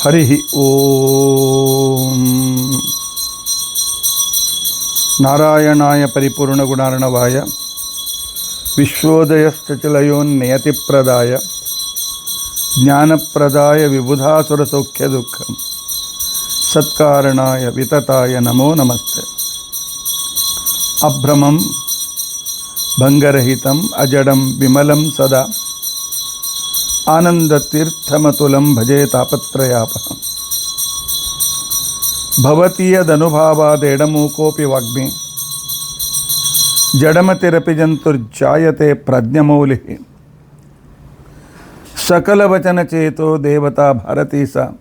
हरि ओम। नारायणाय परिपूर्णगुणार्णवाय विश्वोदयस्थितिलयोन्नियतिप्रदाय ज्ञानप्रदाय विबुधासुरसौख्यदुःखं सत्कारणाय वितताय नमो नमस्ते। अभ्रमं भंगरहितं अजडं विमलं सदा आनन्दतीर्थमतुलं भजे तापत्रयापहम्। भवति यदनुभावादेडमूकोऽपि वाग्मी जडमतिरपि जन्तुर्जायते प्रज्ञमौलिः। सकलवचनचेतो देवता भारती सा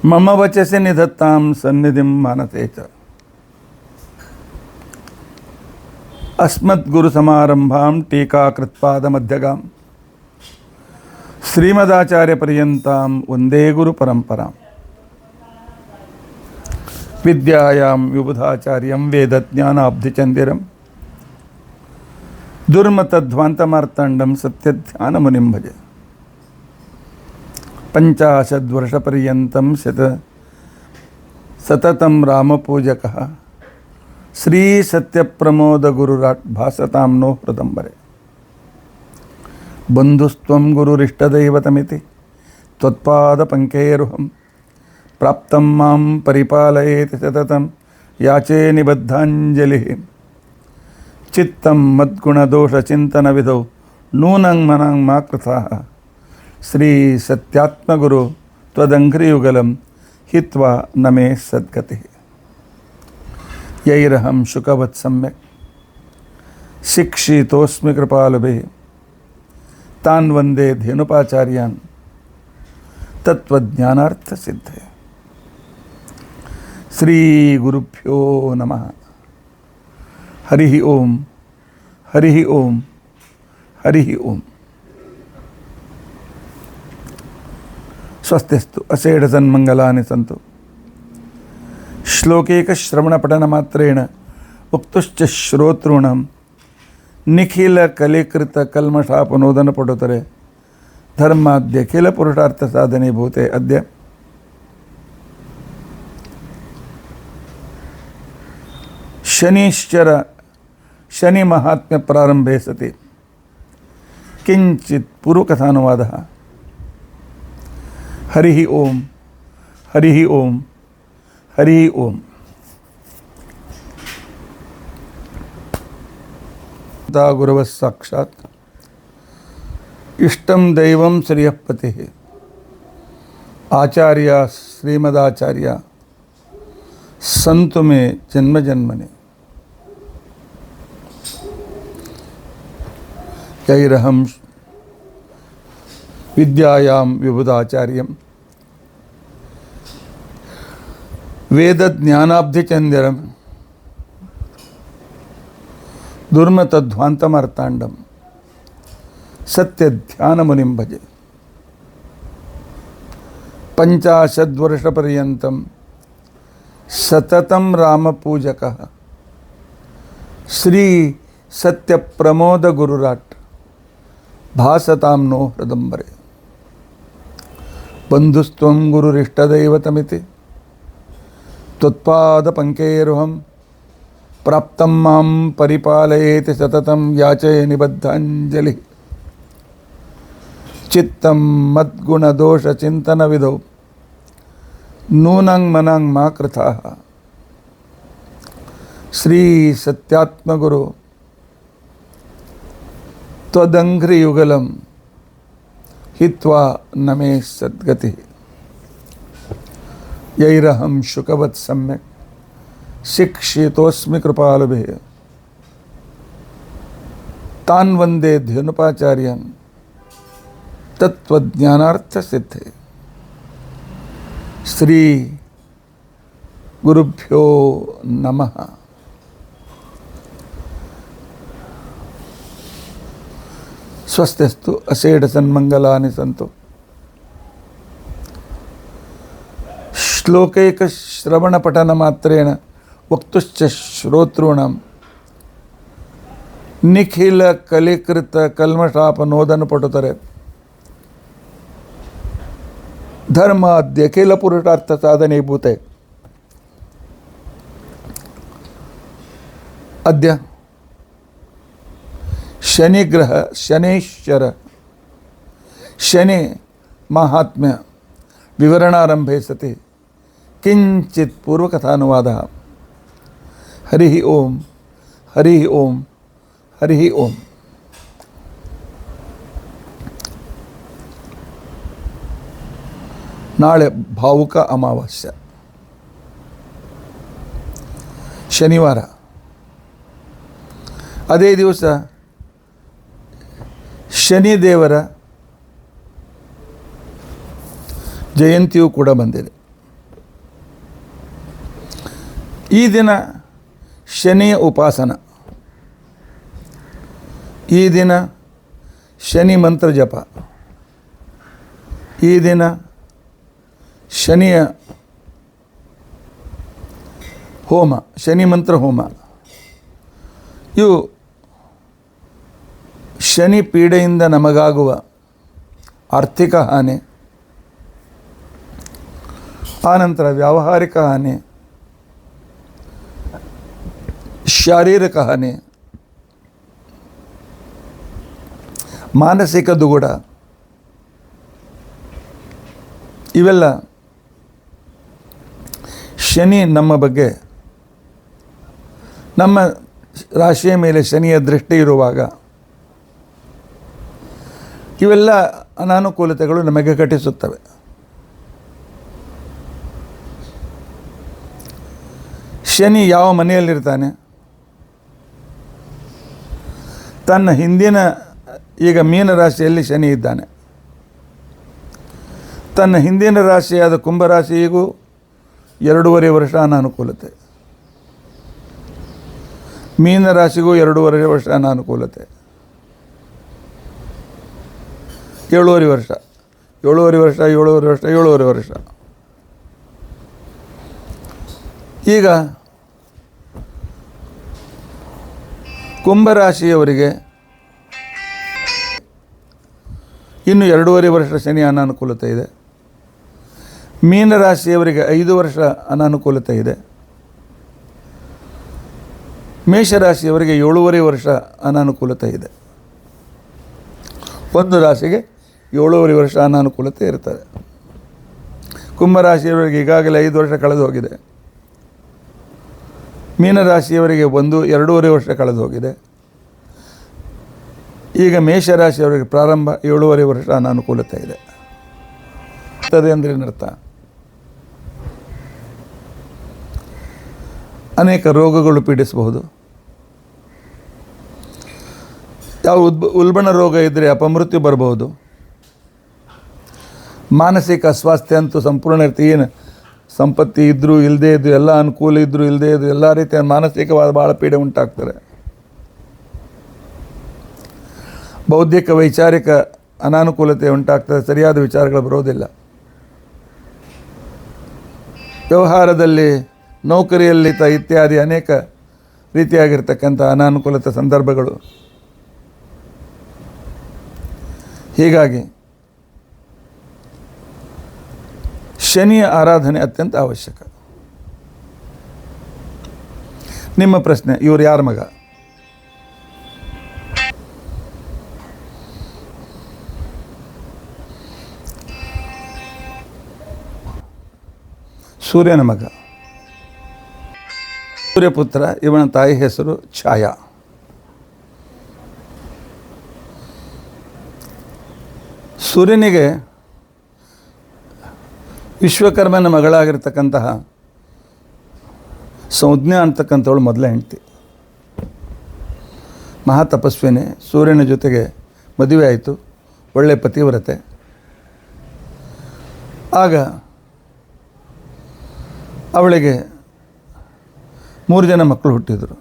मम वचसि निधत्तां सन्निधिं मानते च। अस्मद्गुरुसमारम्भां टीकाकृत्पादमध्यगां श्रीमदाचार्यपर्यन्तां वन्दे गुरुपरम्परां। विद्यायां विबुधाचार्यं वेदज्ञानाब्धिचन्दिरं दुर्मतध्वान्तमार्ताण्डं सत्यध्यानमुनिं भजे। 50 वर्षपर्यन्तं सततं रामपूजकः श्री सत्यप्रमोदगुरुराट् भासतां नो हृदम्बरे। बन्धुस्त्वं गुरुरिष्टदैवतमिति त्वत्पादपङ्केरुहं प्राप्तं मां परिपालयेति सततं याचे निबद्धाञ्जलिः। चित्तं मद्गुणदोषचिन्तनविधौ नूनं मनां मा कृताः। श्री सत्यात्मगुरु त्वदङ्घ्रियुगलं हित्वा न मे सद्गतिः। यैरहं शुकवत् सम्यक् शिक्षितोऽस्मि कृपालुभिः तान् वन्दे धेनुपाचार्यान् तत्त्वज्ञानार्थसिद्धये। श्री गुरुभ्यो नमः। हरिः ओम हरिः ओम हरिः ओम। स्वस्तिस्तु अषेढसन्मङ्गलानि सन्तु। श्लोकैकश्रवणपठनमात्रेण उक्तुश्च श्रोतॄणां निखिलकलीकृतकल्मषापनोदनपटुतरे धर्माद्यखिलपुरुषार्थसाधनीभूते अद्य शनिश्चर शनिमहात्म्यप्रारम्भे सति किञ्चित् पूर्वकथानुवादः। हरिः ओम हरिः ओम हरिः ओम। गुरवः साक्षात् इष्टं दैवं श्रियःपतिः आचार्य श्रीमदाचार्य संतु में जन्म जन्मनि। यैरहं विद्यायां विबुधाचार्यं वेदज्ञानाब्धिचन्दिरं दुर्मतध्वान्तमार्ताण्डं सत्यध्यानमुनिं भजे। 50 वर्षपर्यन्तं सततं रामपूजकः श्री सत्यप्रमोदगुरुराट् भासतां नो हृदम्बरे। बन्धुस्त्वं गुरुरिष्टदैवतमिति त्वत्पादपङ्केरुहं प्राप्तं मां परिपालयेति सततं याचे निबद्धाञ्जलिः। चित्तं मद्गुणदोषचिन्तनविधौ नूनं मनां मा कृताः। श्री सत्यात्मगुरु त्वदङ्घ्रियुगलं हित्वा न मे सद्गतिः। यैरहं शुकवत् सम्यक् शिक्षितोऽस्मि कृपालुभिः तान् वन्दे धेनुपाचार्यान् तत्त्वज्ञानार्थसिद्धये। श्री गुरुभ्यो नमः। स्वस्तिस्तु अषेढसन्मङ्गलानि सन्तु। श्लोकैकश्रवणपठनमात्रेण वक्तुश्च श्रोतॄणां निखिलकलीकृतकल्मषापनोदनपटुतरे ಧರ್ಮಾದ್ಯ ಅಖಿಲ ಪುರುಷಾರ್ಥ ಸಾಧನೀಭೂತೆ ಅದ್ಯ ಶನಿಗ್ರಹ ಶನೇಶ್ವರ ಶನಿ ಮಾಹಾತ್ಮ್ಯ ವಿವರಣಾರಂಭೆ ಸತಿ ಕಿಂಚಿತ್ ಪೂರ್ವಕಥಾನುವಾದ. ಹರಿ ಓಂ ಹರಿ ಓಂ ಹರಿ ಓಂ. ನಾಳೆ ಭಾವುಕ ಅಮಾವಾಸ್ಯೆ, ಶನಿವಾರ. ಅದೇ ದಿವಸ ಶನಿದೇವರ ಜಯಂತಿಯೂ ಕೂಡ ಬಂದಿದೆ. ಈ ದಿನ ಶನಿಯ ಉಪಾಸನ, ಈ ದಿನ ಶನಿ ಮಂತ್ರ ಜಪ, ಈ ದಿನ ಶನಿಯ ಹೋಮ, ಶನಿ ಮಂತ್ರ ಹೋಮ. ಇವು ಶನಿ ಪೀಡೆಯಿಂದ ನಮಗಾಗುವ ಆರ್ಥಿಕ ಹಾನಿ, ಆನಂತರ ವ್ಯಾವಹಾರಿಕ ಹಾನಿ, ಶಾರೀರಿಕ ಹಾನಿ, ಮಾನಸಿಕ ದುಗುಡ, ಇವೆಲ್ಲ ಶನಿ ನಮ್ಮ ಬಗ್ಗೆ, ನಮ್ಮ ರಾಶಿಯ ಮೇಲೆ ಶನಿಯ ದೃಷ್ಟಿ ಇರುವಾಗ ಇವೆಲ್ಲ ಅನಾನುಕೂಲತೆಗಳು ನಮಗೆ ಘಟಿಸುತ್ತವೆ. ಶನಿ ಯಾವ ಮನೆಯಲ್ಲಿರ್ತಾನೆ, ತನ್ನ ಹಿಂದಿನ, ಈಗ ಮೀನ ರಾಶಿಯಲ್ಲಿ ಶನಿ ಇದ್ದಾನೆ, ತನ್ನ ಹಿಂದಿನ ರಾಶಿಯಾದ ಕುಂಭರಾಶಿಗೂ 2.5 ವರ್ಷ ಅನಾನುಕೂಲತೆ, ಮೀನ ರಾಶಿಗೂ 2.5 ವರ್ಷ ಅನಾನುಕೂಲತೆ, 7.5 ವರ್ಷ, 7.5 ವರ್ಷ, 7.5 ವರ್ಷ, 7.5 ವರ್ಷ. ಈಗ ಕುಂಭರಾಶಿಯವರಿಗೆ ಇನ್ನು 2.5 ವರ್ಷ ಶನಿ ಅನಾನುಕೂಲತೆ ಇದೆ. ಮೀನರಾಶಿಯವರಿಗೆ 5 ವರ್ಷ ಅನಾನುಕೂಲತೆ ಇದೆ. ಮೇಷರಾಶಿಯವರಿಗೆ 7.5 ವರ್ಷ ಅನಾನುಕೂಲತೆ ಇದೆ. ಒಂದು ರಾಶಿಗೆ 7.5 ವರ್ಷ ಅನಾನುಕೂಲತೆ ಇರ್ತದೆ. ಕುಂಭರಾಶಿಯವರಿಗೆ ಈಗಾಗಲೇ 5 ವರ್ಷ ಕಳೆದು ಹೋಗಿದೆ. ಮೀನರಾಶಿಯವರಿಗೆ 2.5 ವರ್ಷ ಕಳೆದು ಹೋಗಿದೆ. ಈಗ ಮೇಷರಾಶಿಯವರಿಗೆ ಪ್ರಾರಂಭ 7.5 ವರ್ಷ ಅನಾನುಕೂಲತೆ ಇದೆ. ಅಂದರೆ ಏನರ್ಥ? ಅನೇಕ ರೋಗಗಳು ಪೀಡಿಸಬಹುದು. ಯಾವ ಉಲ್ಬಣ ರೋಗ ಇದ್ದರೆ ಅಪಮೃತ್ಯು ಬರಬಹುದು. ಮಾನಸಿಕ ಅಸ್ವಾಸ್ಥ್ಯ ಅಂತೂ ಸಂಪೂರ್ಣ ಇರ್ತೀವಿ. ಏನು ಸಂಪತ್ತಿ ಇದ್ದರೂ ಇಲ್ಲದೇ ಇದ್ದು, ಎಲ್ಲ ಅನುಕೂಲ ಇದ್ದರೂ ಇಲ್ಲದೇ ಇದ್ದು, ಎಲ್ಲ ರೀತಿಯ ಮಾನಸಿಕವಾದ ಭಾಳ ಪೀಡೆ ಉಂಟಾಗ್ತಾರೆ. ಬೌದ್ಧಿಕ ವೈಚಾರಿಕ ಅನಾನುಕೂಲತೆ ಉಂಟಾಗ್ತದೆ. ಸರಿಯಾದ ವಿಚಾರಗಳು ಬರೋದಿಲ್ಲ. ವ್ಯವಹಾರದಲ್ಲಿ, ನೌಕರಿಯಲ್ಲಿ ಇತ್ಯಾದಿ ಅನೇಕ ರೀತಿಯಾಗಿರ್ತಕ್ಕಂಥ ಅನಾನುಕೂಲತೆ ಸಂದರ್ಭಗಳು. ಹೀಗಾಗಿ ಶನಿಯ ಆರಾಧನೆ ಅತ್ಯಂತ ಅವಶ್ಯಕ. ನಿಮ್ಮ ಪ್ರಶ್ನೆ, ಇವರು ಯಾರ ಮಗ? ಸೂರ್ಯನ ಮಗ, ಸೂರ್ಯಪುತ್ರ. ಇವನ ತಾಯಿ ಹೆಸರು ಛಾಯಾ. ಸೂರ್ಯನಿಗೆ ವಿಶ್ವಕರ್ಮನ ಮಗಳಾಗಿರ್ತಕ್ಕಂತಹ ಸಂಜ್ಞಾ ಅಂತಕ್ಕಂಥವಳು ಮೊದಲ ಹೆಂಡತಿ. ಮಹಾತಪಸ್ವಿನಿ. ಸೂರ್ಯನ ಜೊತೆಗೆ ಮದುವೆ ಆಯಿತು. ಒಳ್ಳೆಯ ಪತಿವ್ರತೆ. ಆಗ ಅವಳಿಗೆ 3 ಜನ ಮಕ್ಕಳು ಹುಟ್ಟಿದರು.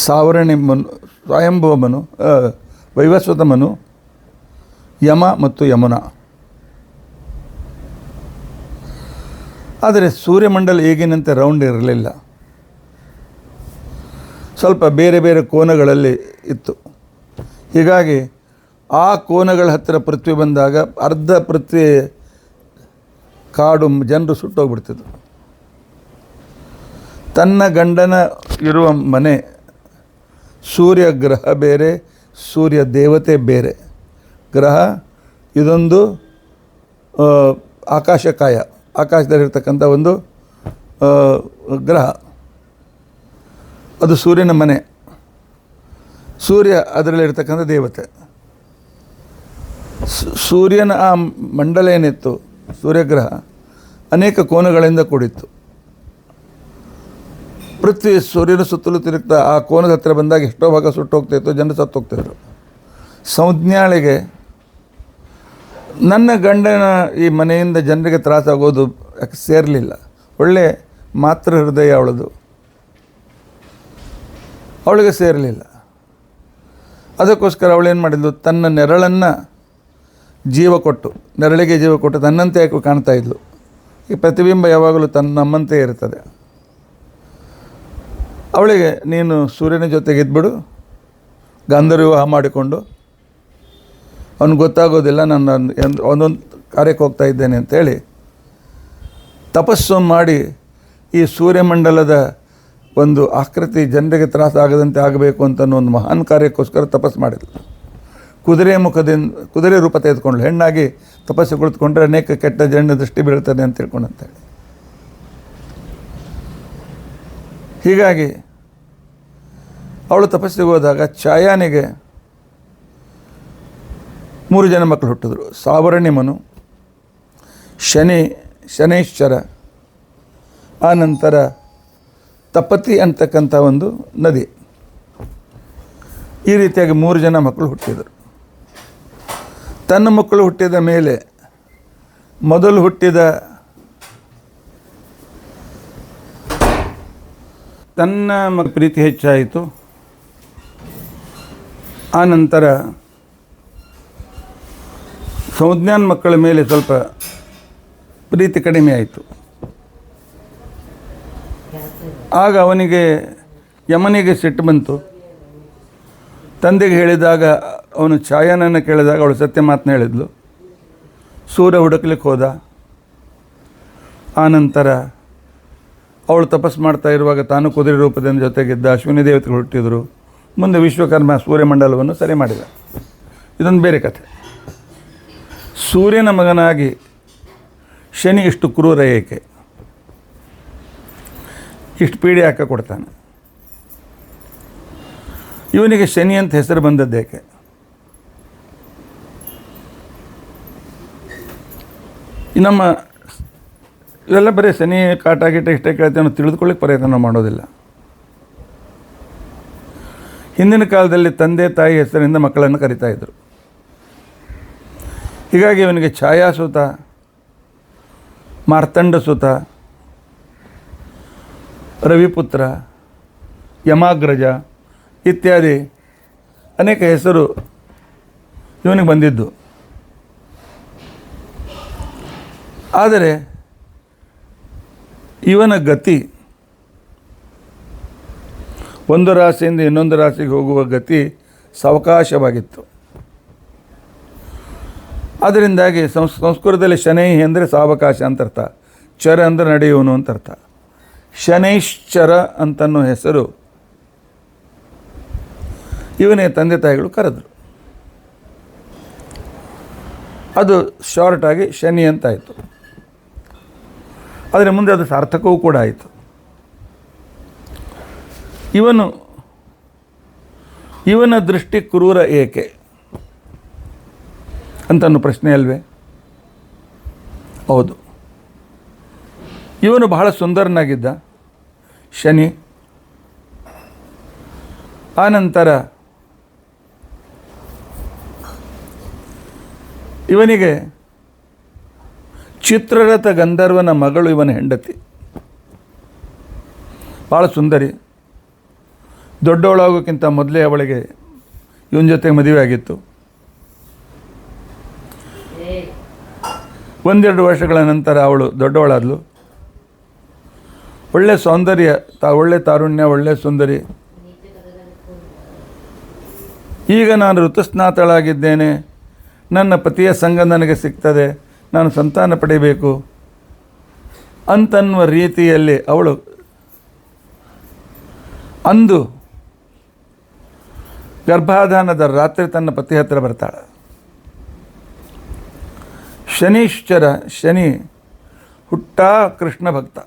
ಸಾವರಣಿ ಮನು, ಸ್ವಯಂಭುವ ಮನು, ವೈವಸ್ವತ ಮನು, ಯಮ ಮತ್ತು ಯಮುನಾ. ಆದರೆ ಸೂರ್ಯಮಂಡಲ ಈಗಿನಂತೆ ರೌಂಡ್ ಇರಲಿಲ್ಲ. ಸ್ವಲ್ಪ ಬೇರೆ ಬೇರೆ ಕೋನಗಳಲ್ಲಿ ಇತ್ತು. ಹೀಗಾಗಿ ಆ ಕೋನಗಳ ಹತ್ತಿರ ಪೃಥ್ವಿ ಬಂದಾಗ ಅರ್ಧ ಪೃಥ್ವಿ ಕಾಡು ಜನರು ಸುಟ್ಟೋಗ್ಬಿಡ್ತಿದ್ರು. ತನ್ನ ಗಂಡನ ಇರುವ ಮನೆ, ಸೂರ್ಯ ಗ್ರಹ ಬೇರೆ, ಸೂರ್ಯ ದೇವತೆ ಬೇರೆ. ಗ್ರಹ ಇದೊಂದು ಆಕಾಶಕಾಯ, ಆಕಾಶದಲ್ಲಿರ್ತಕ್ಕಂಥ ಒಂದು ಗ್ರಹ, ಅದು ಸೂರ್ಯನ ಮನೆ. ಸೂರ್ಯ ಅದರಲ್ಲಿರ್ತಕ್ಕಂಥ ದೇವತೆ. ಸೂರ್ಯನ ಆ ಮಂಡಲ ಏನಿತ್ತು, ಸೂರ್ಯಗ್ರಹ ಅನೇಕ ಕೋನಗಳಿಂದ ಕೂಡಿತ್ತು. ಪೃಥ್ವಿ ಸೂರ್ಯನ ಸುತ್ತಲೂ ತಿರುಗ್ತಾ ಆ ಕೋನದ ಹತ್ತಿರ ಬಂದಾಗ ಎಷ್ಟೋ ಭಾಗ ಸುಟ್ಟೋಗ್ತಾಯಿತ್ತು, ಜನರು ಸತ್ತೋಗ್ತಿದ್ರು. ಸಂಜ್ಞಾಳಿಗೆ ನನ್ನ ಗಂಡನ ಈ ಮನೆಯಿಂದ ಜನರಿಗೆ ತ್ರಾಸಾಗೋದು ಯಾಕೆ ಸೇರಲಿಲ್ಲ. ಒಳ್ಳೆ ಮಾತೃ ಹೃದಯ ಅವಳದು, ಅವಳಿಗೆ ಸೇರಲಿಲ್ಲ. ಅದಕ್ಕೋಸ್ಕರ ಅವಳೇನು ಮಾಡಿದ್ಲು, ತನ್ನ ನೆರಳನ್ನು ಜೀವ ಕೊಟ್ಟು, ನೆರಳಿಗೆ ಜೀವ ಕೊಟ್ಟು ತನ್ನಂತೆ ಯಾಕೆ ಕಾಣ್ತಾ ಇದ್ಲು. ಈ ಪ್ರತಿಬಿಂಬ ಯಾವಾಗಲೂ ನಮ್ಮಂತೆ ಇರ್ತದೆ. ಅವಳಿಗೆ ನೀನು ಸೂರ್ಯನ ಜೊತೆಗೆ ಇದ್ಬಿಡು, ಗಾಂಧರ್ವ ವಿವಾಹ ಮಾಡಿಕೊಂಡು, ಅವ್ನಿಗೆ ಗೊತ್ತಾಗೋದಿಲ್ಲ ನಾನು ಒಂದೊಂದು ಕಾರ್ಯಕ್ಕೆ ಹೋಗ್ತಾ ಇದ್ದೇನೆ ಅಂತೇಳಿ ತಪಸ್ಸು ಮಾಡಿ ಈ ಸೂರ್ಯಮಂಡಲದ ಒಂದು ಆಕೃತಿ ಜನರಿಗೆ ತ್ರಾಸಾಗದಂತೆ ಆಗಬೇಕು ಅಂತ ಒಂದು ಮಹಾನ್ ಕಾರ್ಯಕ್ಕೋಸ್ಕರ ತಪಸ್ಸು ಮಾಡಿದ್ಳು. ಕುದುರೆ ರೂಪ ತೆಗೆದುಕೊಂಡ್ಳು. ಹೆಣ್ಣಾಗಿ ತಪಸ್ಸು ಕುಳಿತುಕೊಂಡ್ರೆ ಅನೇಕ ಕೆಟ್ಟ ಜನ ದೃಷ್ಟಿ ಬೀಳ್ತದೆ ಅಂತ ತಿಳ್ಕೊಂಡಂತೇಳಿ. ಹೀಗಾಗಿ ಅವಳು ತಪಸ್ಸಿಗೆ ಹೋದಾಗ ಛಾಯಾನಿಗೆ 3 ಜನ ಮಕ್ಕಳು ಹುಟ್ಟಿದ್ರು. ಸಾವರ್ಣಿಮನು, ಶನೈಶ್ಚರ, ಆ ನಂತರ ತಪತಿ ಅಂತಕ್ಕಂಥ ಒಂದು ನದಿ. ಈ ರೀತಿಯಾಗಿ 3 ಜನ ಮಕ್ಕಳು ಹುಟ್ಟಿದರು. ತನ್ನ ಮಕ್ಕಳು ಹುಟ್ಟಿದ ಮೇಲೆ ಮೊದಲು ಹುಟ್ಟಿದ ತನ್ನ ಪ್ರೀತಿ ಹೆಚ್ಚಾಯಿತು. ಆ ನಂತರ ಸಂಜ್ಞಾನ ಮಕ್ಕಳ ಮೇಲೆ ಸ್ವಲ್ಪ ಪ್ರೀತಿ ಕಡಿಮೆ ಆಯಿತು. ಆಗ ಅವನಿಗೆ ಯಮನಿಗೆ ಸಿಟ್ಟು ಬಂತು. ತಂದೆಗೆ ಹೇಳಿದಾಗ ಅವನು ಛಾಯಾನನ್ನು ಕೇಳಿದಾಗ ಅವಳು ಸತ್ಯ ಮಾತನ್ನ ಹೇಳಿದ್ಲು. ಸೂರ್ಯ ಹುಡುಕ್ಲಿಕ್ಕೆ ಹೋದ. ಆನಂತರ ಅವಳು ತಪಸ್ಸು ಮಾಡ್ತಾ ಇರುವಾಗ ತಾನು ಕುದುರೆ ರೂಪದಿಂದ ಜೊತೆಗಿದ್ದ. ಅಶ್ವಿನಿ ದೇವತೆಗಳು ಹುಟ್ಟಿದರು. ಮುಂದೆ ವಿಶ್ವಕರ್ಮ ಸೂರ್ಯಮಂಡಲವನ್ನು ಸರಿ ಮಾಡಿದ. ಇದೊಂದು ಬೇರೆ ಕಥೆ. ಸೂರ್ಯನ ಮಗನಾಗಿ ಶನಿ ಇಷ್ಟು ಕ್ರೂರ ಏಕೆ, ಇಷ್ಟು ಪೀಡೆ ಯಾಕೆ ಕೊಡ್ತಾನೆ? ಇವನಿಗೆ ಶನಿ ಅಂತ ಹೆಸರು ಬಂದದ್ದೇಕೆ? ನಮ್ಮ ಇವೆಲ್ಲ ಬರೀ ಶನಿ ಕಾಟ ಗೀಟ ಇಷ್ಟೇ ಕೇಳ್ತೇವೆ, ನಾವು ತಿಳಿದುಕೊಳ್ಳಿಕ್ಕೆ ಪ್ರಯತ್ನ ಮಾಡೋದಿಲ್ಲ. ಹಿಂದಿನ ಕಾಲದಲ್ಲಿ ತಂದೆ ತಾಯಿ ಹೆಸರಿನಿಂದ ಮಕ್ಕಳನ್ನು ಕರಿತಾಯಿದ್ರು. ಹೀಗಾಗಿ ಇವನಿಗೆ ಛಾಯಾಸುತ, ಮಾರ್ತಂಡಸುತ, ರವಿಪುತ್ರ, ಯಮಾಗ್ರಜ ಇತ್ಯಾದಿ ಅನೇಕ ಹೆಸರು ಇವನಿಗೆ ಬಂದಿದ್ದು. ಆದರೆ ಇವನ ಗತಿ, ಒಂದು ರಾಶಿಯಿಂದ ಇನ್ನೊಂದು ರಾಶಿಗೆ ಹೋಗುವ ಗತಿ ಸಾವಕಾಶವಾಗಿತ್ತು. ಅದರಿಂದಾಗಿ ಸಂಸ್ಕೃತದಲ್ಲಿ ಶನೈ ಅಂದರೆ ಸಾವಕಾಶ ಅಂತ ಅರ್ಥ, ಚರ ಅಂದರೆ ನಡೆಯುವನು ಅಂತ ಅರ್ಥ. ಶನೈಶ್ಚರ ಅಂತನ್ನೋ ಹೆಸರು ಇವನೇ ತಂದೆ ತಾಯಿಗಳು ಕರೆದರು. ಅದು ಶಾರ್ಟಾಗಿ ಶನಿ ಅಂತಾಯಿತು. ಆದರೆ ಮುಂದೆ ಅದು ಸಾರ್ಥಕವೂ ಕೂಡ ಆಯಿತು. ಇವನ ದೃಷ್ಟಿ ಕ್ರೂರ ಏಕೆ ಅಂತನ್ನೋ ಪ್ರಶ್ನೆ ಅಲ್ವೇ? ಹೌದು. ಇವನು ಬಹಳ ಸುಂದರನಾಗಿದ್ದ ಶನಿ. ಆನಂತರ ಇವನಿಗೆ ಚಿತ್ರರಥ ಗಂಧರ್ವನ ಮಗಳು ಇವನ ಹೆಂಡತಿ. ಭಾಳ ಸುಂದರಿ. ದೊಡ್ಡವಳಾಗೋಕ್ಕಿಂತ ಮೊದಲೇ ಅವಳಿಗೆ ಇವನ ಜೊತೆ ಮದುವೆ ಆಗಿತ್ತು. 1-2 ವರ್ಷಗಳ ನಂತರ ಅವಳು ದೊಡ್ಡವಳಾದಳು. ಒಳ್ಳೆ ಸೌಂದರ್ಯ, ಒಳ್ಳೆ ತಾರುಣ್ಯ, ಒಳ್ಳೆ ಸುಂದರಿ. ಈಗ ನಾನು ಋತುಸ್ನಾತಳಾಗಿದ್ದೇನೆ, ನನ್ನ ಪತಿಯ ಸಂಘ ನನಗೆ ಸಿಗ್ತದೆ, ನಾನು ಸಂತಾನ ಪಡೆಯಬೇಕು ಅಂತನ್ನುವ ರೀತಿಯಲ್ಲಿ ಅವಳು ಅಂದು ಗರ್ಭಾಧಾನದ ರಾತ್ರಿ ತನ್ನ ಪತಿ ಹತ್ತಿರ ಬರ್ತಾಳೆ. ಶನೀಶ್ಚರ, ಶನಿ ಹುಟ್ಟಾ ಕೃಷ್ಣ ಭಕ್ತ,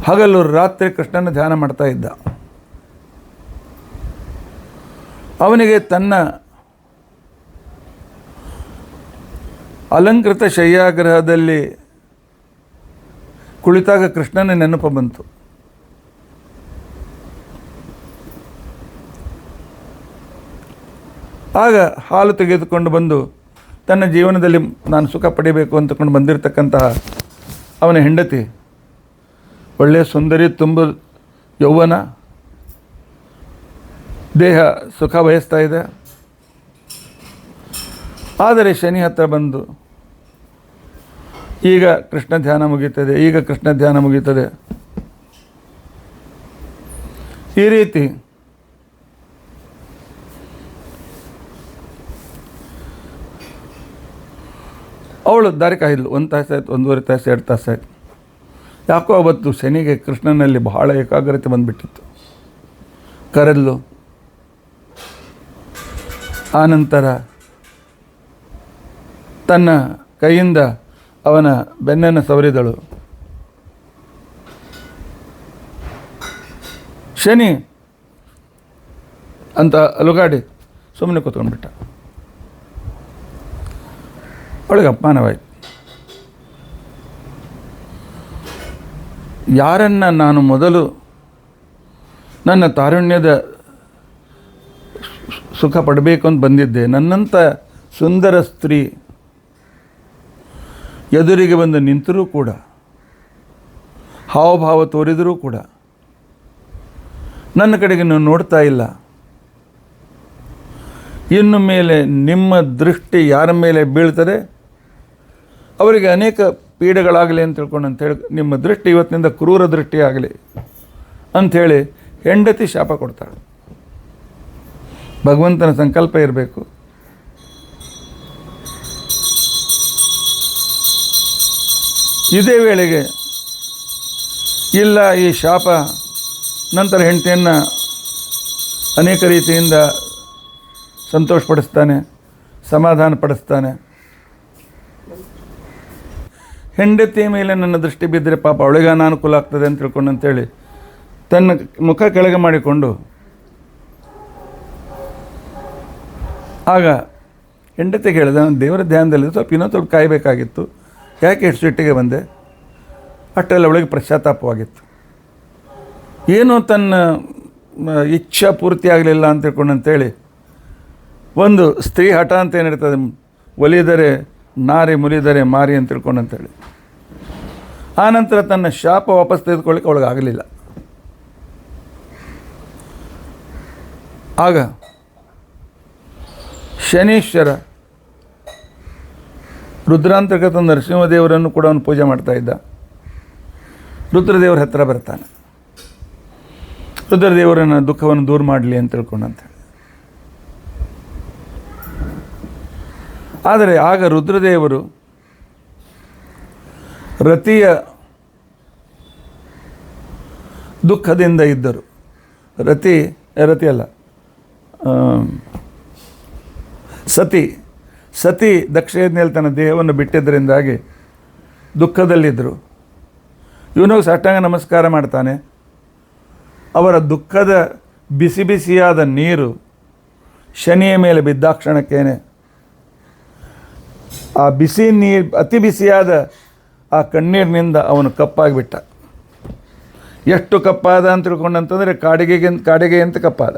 ಹಗಲು ರಾತ್ರಿ ಕೃಷ್ಣನ ಧ್ಯಾನ ಮಾಡ್ತಾ ಇದ್ದ. ಅವನಿಗೆ ತನ್ನ ಅಲಂಕೃತ ಶಯ್ಯಾಗ್ರಹದಲ್ಲಿ ಕುಳಿತಾಗ ಕೃಷ್ಣನ ನೆನಪು ಬಂತು. ಆಗ ಹಾಲು ತೆಗೆದುಕೊಂಡು ಬಂದು ತನ್ನ ಜೀವನದಲ್ಲಿ ನಾನು ಸುಖ ಪಡಿಬೇಕು ಅಂತಕೊಂಡು ಬಂದಿರತಕ್ಕಂತಹ ಅವನ ಹೆಂಡತಿ ಒಳ್ಳೆಯ ಸುಂದರಿ, ತುಂಬ ಯೌವನ, ದೇಹ ಸುಖ ಬಯಸ್ತಾ ಇದೆ. ಆದರೆ ಶನಿ ಹತ್ತಿರ ಬಂದು ಈಗ ಕೃಷ್ಣ ಧ್ಯಾನ ಮುಗೀತದೆ, ಈಗ ಕೃಷ್ಣ ಧ್ಯಾನ ಮುಗೀತದೆ, ಈ ರೀತಿ ಅವಳು ದಾರಿ ಕಾಯಿದ್ಲು. 1 ತಾಸಾಯ್ತು, 1.5 ತಾಸು, 2 ತಾಸಾಯ್ತು. ಯಾಕೋ ಅವತ್ತು ಶನಿಗೆ ಕೃಷ್ಣನಲ್ಲಿ ಬಹಳ ಏಕಾಗ್ರತೆ ಬಂದುಬಿಟ್ಟಿತ್ತು. ಕರೆದ್ಲು. ಆನಂತರ ತನ್ನ ಕೈಯಿಂದ ಅವನ ಬೆನ್ನನ್ನು ಸವರಿದಳು. ಶನಿ ಅಂತ ಅಲುಗಾಡಿ ಸುಮ್ಮನೆ ಕೂತ್ಕೊಂಡ್ಬಿಟ್ಟ. ಅವಳಿಗೆ ಅಪಮಾನವಾಯಿತು. ಯಾರನ್ನು ನಾನು ಮೊದಲು ನನ್ನ ತಾರುಣ್ಯದ ಸುಖ ಪಡಬೇಕು ಅಂತ ಬಂದಿದ್ದೆ, ನನ್ನಂಥ ಸುಂದರ ಸ್ತ್ರೀ ಎದುರಿಗೆ ಬಂದು ನಿಂತರೂ ಕೂಡ, ಹಾವಭಾವ ತೋರಿದರೂ ಕೂಡ ನನ್ನ ಕಡೆಗೆ ನೀವು ನೋಡ್ತಾ ಇಲ್ಲ. ಇನ್ನು ಮೇಲೆ ನಿಮ್ಮ ದೃಷ್ಟಿ ಯಾರ ಮೇಲೆ ಬೀಳ್ತದೆ ಅವರಿಗೆ ಅನೇಕ ಪೀಡೆಗಳಾಗಲಿ ಅಂತ ತಿಳ್ಕೊಂಡು ನಿಮ್ಮ ದೃಷ್ಟಿ ಇವತ್ತಿನಿಂದ ಕ್ರೂರ ದೃಷ್ಟಿ ಆಗಲಿ ಅಂಥೇಳಿ ಹೆಂಡತಿ ಶಾಪ ಕೊಡ್ತಾಳೆ. ಭಗವಂತನ ಸಂಕಲ್ಪ ಇರಬೇಕು. ಇದೇ ವೇಳೆಗೆ ಇಲ್ಲ, ಈ ಶಾಪ ನಂತರ ಹೆಂಡತಿಯನ್ನು ಅನೇಕ ರೀತಿಯಿಂದ ಸಂತೋಷಪಡಿಸ್ತಾನೆ, ಸಮಾಧಾನ ಪಡಿಸ್ತಾನೆ. ಹೆಂಡತಿಯ ಮೇಲೆ ನನ್ನ ದೃಷ್ಟಿ ಬಿದ್ದರೆ ಪಾಪ ಅವಳಿಗೆ ಅನಾನುಕೂಲ ಆಗ್ತದೆ ಅಂತ ತಿಳ್ಕೊಂಡು ಅಂತೇಳಿ ತನ್ನ ಮುಖ ಕೆಳಗೆ ಮಾಡಿಕೊಂಡು ಆಗ ಹೆಂಡತಿಗೆ ಹೇಳಿದೆ, ನಾನು ದೇವರ ಧ್ಯಾನದಲ್ಲಿ ಇನ್ನೊಂದು ಸ್ವಲ್ಪ ಕಾಯಬೇಕಾಗಿತ್ತು, ಯಾಕೆ ಎಷ್ಟು ಸಿಟ್ಟಿಗೆ ಬಂದೆ? ಅಷ್ಟೆಲ್ಲ ಅವಳಿಗೆ ಪಶ್ಚಾತ್ತಾಪವಾಗಿತ್ತು. ಏನೋ ತನ್ನ ಇಚ್ಛಾ ಪೂರ್ತಿ ಆಗಲಿಲ್ಲ ಅಂತ ತಿಳ್ಕೊಂಡು ಅಂತೇಳಿ ಒಂದು ಸ್ತ್ರೀ ಹಠ ಅಂತ ಏನಿರ್ತದೆ, ಒಲಿದರೆ ನಾರಿ ಮುರಿದರೆ ಮಾರಿ ಅಂತ ತಿಳ್ಕೊಂಡು ಅಂತೇಳಿ. ಆನಂತರ ತನ್ನ ಶಾಪ ವಾಪಸ್ ತೆಗೆದುಕೊಳ್ಳಿಕ್ಕೆ ಅವಳಿಗೆ ಆಗಲಿಲ್ಲ. ಆಗ ಶನೀಶ್ವರ ರುದ್ರಾಂತರ್ಗತ ನರಸಿಂಹದೇವರನ್ನು ಕೂಡ ಅವನು ಪೂಜೆ ಮಾಡ್ತಾ ಇದ್ದ. ರುದ್ರದೇವರ ಹತ್ತಿರ ಬರ್ತಾನೆ. ರುದ್ರದೇವರನ್ನ ದುಃಖವನ್ನು ದೂರ ಮಾಡಲಿ ಅಂತ ತಿಳ್ಕೊಂಡಂತೆ. ಆದರೆ ಆಗ ರುದ್ರದೇವರು ರತಿಯ ದುಃಖದಿಂದ ಇದ್ದರು. ರತಿ ಅಲ್ಲ, ಸತಿ ದಕ್ಷಯಜ್ಞೆಯಲ್ಲಿ ತನ್ನ ದೇಹವನ್ನು ಬಿಟ್ಟಿದ್ದರಿಂದಾಗಿ ದುಃಖದಲ್ಲಿದ್ದರು. ಇವನಿಗೆ ಸಾಷ್ಟಾಂಗ ನಮಸ್ಕಾರ ಮಾಡ್ತಾನೆ. ಅವರ ದುಃಖದ ಬಿಸಿ ಬಿಸಿಯಾದ ನೀರು ಶನಿಯ ಮೇಲೆ ಬಿದ್ದಾಕ್ಷಣಕ್ಕೇನೆ ಆ ಬಿಸಿ ನೀರು, ಅತಿ ಬಿಸಿಯಾದ ಆ ಕಣ್ಣೀರಿನಿಂದ ಅವನು ಕಪ್ಪಾಗಿಬಿಟ್ಟ. ಎಷ್ಟು ಕಪ್ಪಾದ ಅಂತ ತಿಳ್ಕೊಂಡಂತಂದರೆ ಕಾಡಿಗೆ ಅಂತ ಕಪ್ಪಾದ.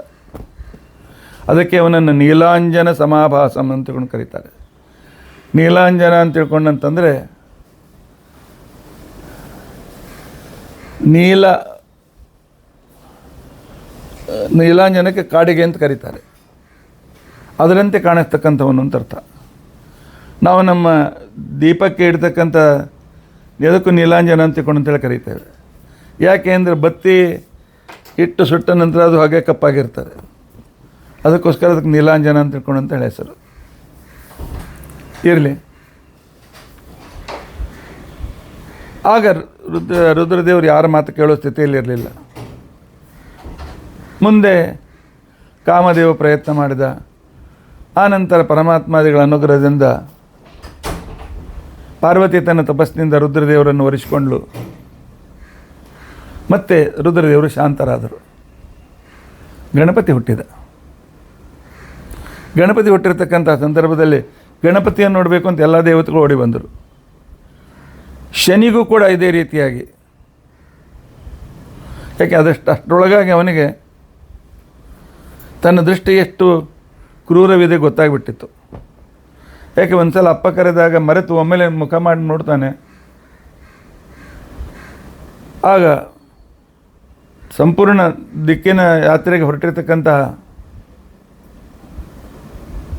ಅದಕ್ಕೆ ಅವನನ್ನು ನೀಲಾಂಜನ ಸಮಾಭಾಸಂ ಅಂತ ತಿಳ್ಕೊಂಡು ಕರೀತಾರೆ. ನೀಲಾಂಜನ ಅಂತ ತಿಳ್ಕೊಂಡಂತಂದರೆ ನೀಲಾಂಜನಕ್ಕೆ ಕಾಡಿಗೆ ಅಂತ ಕರೀತಾರೆ. ಅದರಂತೆ ಕಾಣಿಸ್ತಕ್ಕಂಥವನು ಅಂತ ಅರ್ಥ. ನಾವು ನಮ್ಮ ದೀಪಕ್ಕೆ ಇಡ್ತಕ್ಕಂಥ ಎದಕ್ಕೂ ನೀಲಾಂಜನ ಅಂತ ತಿಳ್ಕೊಂಡಂತೇಳಿ ಕರೀತೇವೆ. ಯಾಕೆ ಅಂದರೆ ಬತ್ತಿ ಇಟ್ಟು ಸುಟ್ಟ ನಂತರ ಅದು ಹಾಗೆ ಕಪ್ಪಾಗಿರ್ತದೆ. ಅದಕ್ಕೋಸ್ಕರ ಅದಕ್ಕೆ ನೀಲಾಂಜನ ಅಂತ ತಿಳ್ಕೊಂಡು ಅಂತ ಹೇಳಿ ಹೆಸರು. ಇರಲಿ. ಆಗ ರುದ್ರದೇವರು ಯಾರ ಮಾತು ಕೇಳೋ ಸ್ಥಿತಿಯಲ್ಲಿ ಇರಲಿಲ್ಲ. ಮುಂದೆ ಕಾಮದೇವ ಪ್ರಯತ್ನ ಮಾಡಿದ. ಆನಂತರ ಪರಮಾತ್ಮಾದಿಗಳ ಅನುಗ್ರಹದಿಂದ ಪಾರ್ವತಿ ತನ್ನ ತಪಸ್ಸಿನಿಂದ ರುದ್ರದೇವರನ್ನು ವರಿಸಿಕೊಂಡ್ಳು. ಮತ್ತೆ ರುದ್ರದೇವರು ಶಾಂತರಾದರು. ಗಣಪತಿ ಹುಟ್ಟಿದ. ಗಣಪತಿ ಹುಟ್ಟಿರ್ತಕ್ಕಂಥ ಸಂದರ್ಭದಲ್ಲಿ ಗಣಪತಿಯನ್ನು ನೋಡಬೇಕು ಅಂತ ಎಲ್ಲ ದೇವತೆಗಳು ಓಡಿ ಬಂದರು. ಶನಿಗೂ ಕೂಡ ಇದೇ ರೀತಿಯಾಗಿ, ಯಾಕೆ ಅಷ್ಟರೊಳಗಾಗಿ ಅವನಿಗೆ ತನ್ನ ದೃಷ್ಟಿ ಎಷ್ಟು ಕ್ರೂರವಿದೆ ಗೊತ್ತಾಗ್ಬಿಟ್ಟಿತ್ತು. ಯಾಕೆ ಒಂದು ಸಲ ಅಪ್ಪ ಕರೆದಾಗ ಮರೆತು ಒಮ್ಮೆಲೆ ಮುಖ ಮಾಡಿ ನೋಡ್ತಾನೆ. ಆಗ ಸಂಪೂರ್ಣ ದಿಕ್ಕಿನ ಯಾತ್ರೆಗೆ ಹೊರಟಿರ್ತಕ್ಕಂತಹ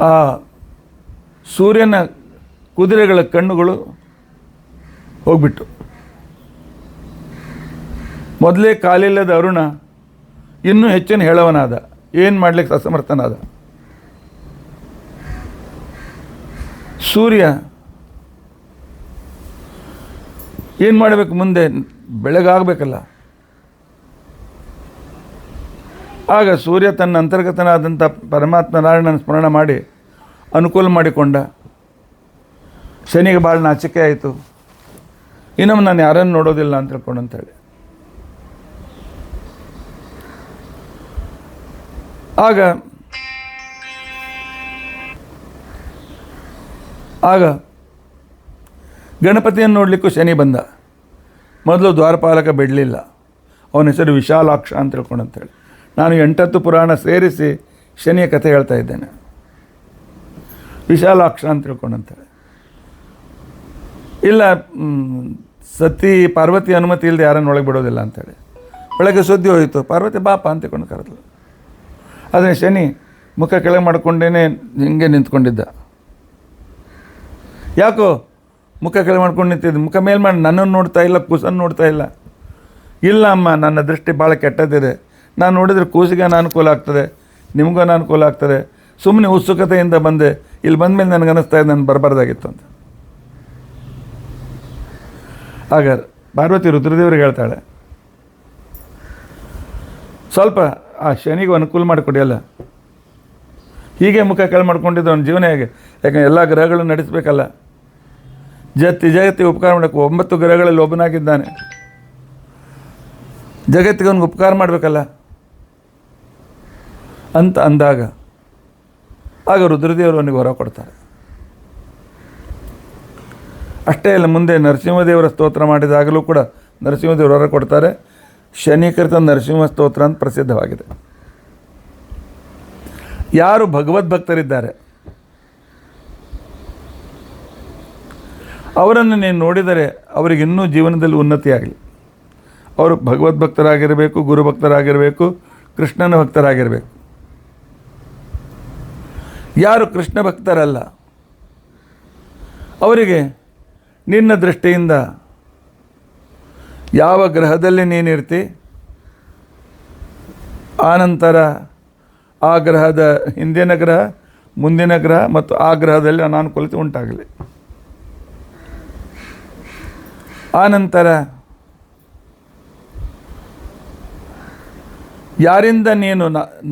ಆ ಸೂರ್ಯನ ಕುದುರೆಗಳ ಕಣ್ಣುಗಳು ಹೋಗ್ಬಿಟ್ಟು, ಮೊದಲೇ ಕಾಲಿಲ್ಲದ ಅರುಣ ಇನ್ನೂ ಹೆಚ್ಚಿನ ಹೇಳವನಾದ. ಏನು ಮಾಡಲಿಕ್ಕೆ ಅಸಮರ್ಥನಾದ. ಸೂರ್ಯ ಏನು ಮಾಡಬೇಕು? ಮುಂದೆ ಬೆಳಗಾಗಬೇಕಲ್ಲ. ಆಗ ಸೂರ್ಯ ತನ್ನ ಅಂತರ್ಗತನಾದಂಥ ಪರಮಾತ್ಮ ನಾರಾಯಣನ ಸ್ಮರಣ ಮಾಡಿ ಅನುಕೂಲ ಮಾಡಿಕೊಂಡ. ಶನಿಗೆ ಭಾಳ ನಾಚಿಕೆ ಆಯಿತು. ಇನ್ನೊಮ್ಮೆ ನಾನು ಯಾರನ್ನು ನೋಡೋದಿಲ್ಲ ಅಂತ ತಿಳ್ಕೊಂಡು ಅಂತೇಳಿ. ಆಗ ಗಣಪತಿಯನ್ನು ನೋಡಲಿಕ್ಕೂ ಶನಿ ಬಂದ. ಮೊದಲು ದ್ವಾರಪಾಲಕ ಬಿಡಲಿಲ್ಲ. ಅವನ ಹೆಸರು ವಿಶಾಲಾಕ್ಷ ಅಂತ ತಿಳ್ಕೊಂಡು ಅಂತೇಳಿ. ನಾನು 8 ಪುರಾಣ ಸೇರಿಸಿ ಶನಿಯ ಕಥೆ ಹೇಳ್ತಾ ಇದ್ದೇನೆ. ವಿಶಾಲಾಕ್ಷ ಅಂತ ತಿಳ್ಕೊಂಡು ಅಂತೇಳಿ. ಇಲ್ಲ, ಸತಿ ಪಾರ್ವತಿ ಅನುಮತಿ ಇಲ್ಲದೆ ಯಾರನ್ನು ಒಳಗೆ ಬಿಡೋದಿಲ್ಲ ಅಂಥೇಳಿ. ಒಳಗೆ ಸುದ್ದಿ ಹೋಯಿತು. ಪಾರ್ವತಿ ಬಾಪ ಅಂತ ತಿಳ್ಕೊಂಡು ಕರೆದ್ಲು. ಆದರೆ ಶನಿ ಮುಖ ಕೆಳಗೆ ಮಾಡ್ಕೊಂಡೇ ಹಿಂಗೆ ನಿಂತ್ಕೊಂಡಿದ್ದ. ಯಾಕೋ ಮುಖ ಕೆಳಗೆ ಮಾಡ್ಕೊಂಡು ನಿಂತಿದ್ದು? ಮುಖ ಮೇಲೆ ಮಾಡಿ ನನ್ನನ್ನು ನೋಡ್ತಾ ಇಲ್ಲ, ಕೂಸನ್ನು ನೋಡ್ತಾ ಇಲ್ಲ. ಇಲ್ಲ ಅಮ್ಮ, ನನ್ನ ದೃಷ್ಟಿ ಭಾಳ ಕೆಟ್ಟದಿದೆ. ನಾನು ನೋಡಿದರೆ ಕೂಸಿಗೆ ಅನಾನುಕೂಲ ಆಗ್ತದೆ, ನಿಮಗೂ ಅನಾನುಕೂಲ ಆಗ್ತದೆ. ಸುಮ್ಮನೆ ಉತ್ಸುಕತೆಯಿಂದ ಬಂದೆ. ಇಲ್ಲಿ ಬಂದ ಮೇಲೆ ನನಗೆ ಅನ್ನಿಸ್ತಾ ಇದೆ ನಾನು ಬರಬಾರ್ದಾಗಿತ್ತು ಅಂತ. ಆಗ ಪಾರ್ವತಿ ರುದ್ರದೇವರಿಗೆ ಹೇಳ್ತಾಳೆ, ಸ್ವಲ್ಪ ಆ ಶನಿಗೂ ಅನುಕೂಲ ಮಾಡಿಕೊಡಿಯಲ್ಲ. ಹೀಗೆ ಮುಖ ಕೆಳಗೆ ಮಾಡ್ಕೊಂಡಿದ್ದು ಅವನ ಜೀವನ ಹೇಗೆ? ಯಾಕಂದ್ರೆ ಎಲ್ಲ ಗ್ರಹಗಳನ್ನು ನಡೆಸಬೇಕಲ್ಲ. ಜಗತ್ತಿಗೆ ಉಪಕಾರ ಮಾಡೋಕ್ಕೆ 9 ಗ್ರಹಗಳಲ್ಲಿ ಒಬ್ಬನಾಗಿದ್ದಾನೆ. ಜಗತ್ತಿಗೆ ಅವನಿಗೆ ಉಪಕಾರ ಮಾಡಬೇಕಲ್ಲ ಅಂತ ಅಂದಾಗ ಆಗ ರುದ್ರದೇವರು ಅವನಿಗೆ ಹೊರ ಕೊಡ್ತಾರೆ. ಅಷ್ಟೇ ಅಲ್ಲ, ಮುಂದೆ ನರಸಿಂಹದೇವರ ಸ್ತೋತ್ರ ಮಾಡಿದಾಗಲೂ ಕೂಡ ನರಸಿಂಹದೇವರು ಹೊರ ಕೊಡ್ತಾರೆ. ಶನೀಕೃತ ನರಸಿಂಹ ಸ್ತೋತ್ರ ಅಂತ ಪ್ರಸಿದ್ಧವಾಗಿದೆ. ಯಾರು ಭಗವದ್ಭಕ್ತರಿದ್ದಾರೆ ಅವರನ್ನು ನೀನು ನೋಡಿದರೆ ಅವರಿಗೆ ಇನ್ನೂ ಜೀವನದಲ್ಲಿ ಉನ್ನತಿಯಾಗಲಿ. ಅವರು ಭಗವದ್ಭಕ್ತರಾಗಿರಬೇಕು, ಗುರುಭಕ್ತರಾಗಿರಬೇಕು, ಕೃಷ್ಣನ ಭಕ್ತರಾಗಿರಬೇಕು. ಯಾರು ಕೃಷ್ಣ ಭಕ್ತರಲ್ಲ ಅವರಿಗೆ ನಿನ್ನ ದೃಷ್ಟಿಯಿಂದ ಯಾವ ಗ್ರಹದಲ್ಲಿ ನೀನಿರ್ತಿ, ಆನಂತರ ಆ ಗ್ರಹದ ಹಿಂದಿನ ಗ್ರಹ, ಮುಂದಿನ ಗ್ರಹ ಮತ್ತು ಆ ಗ್ರಹದಲ್ಲಿ ಅನಾನುಕೂಲತೆ ಉಂಟಾಗಲಿ. ಆನಂತರ ಯಾರಿಂದ ನೀನು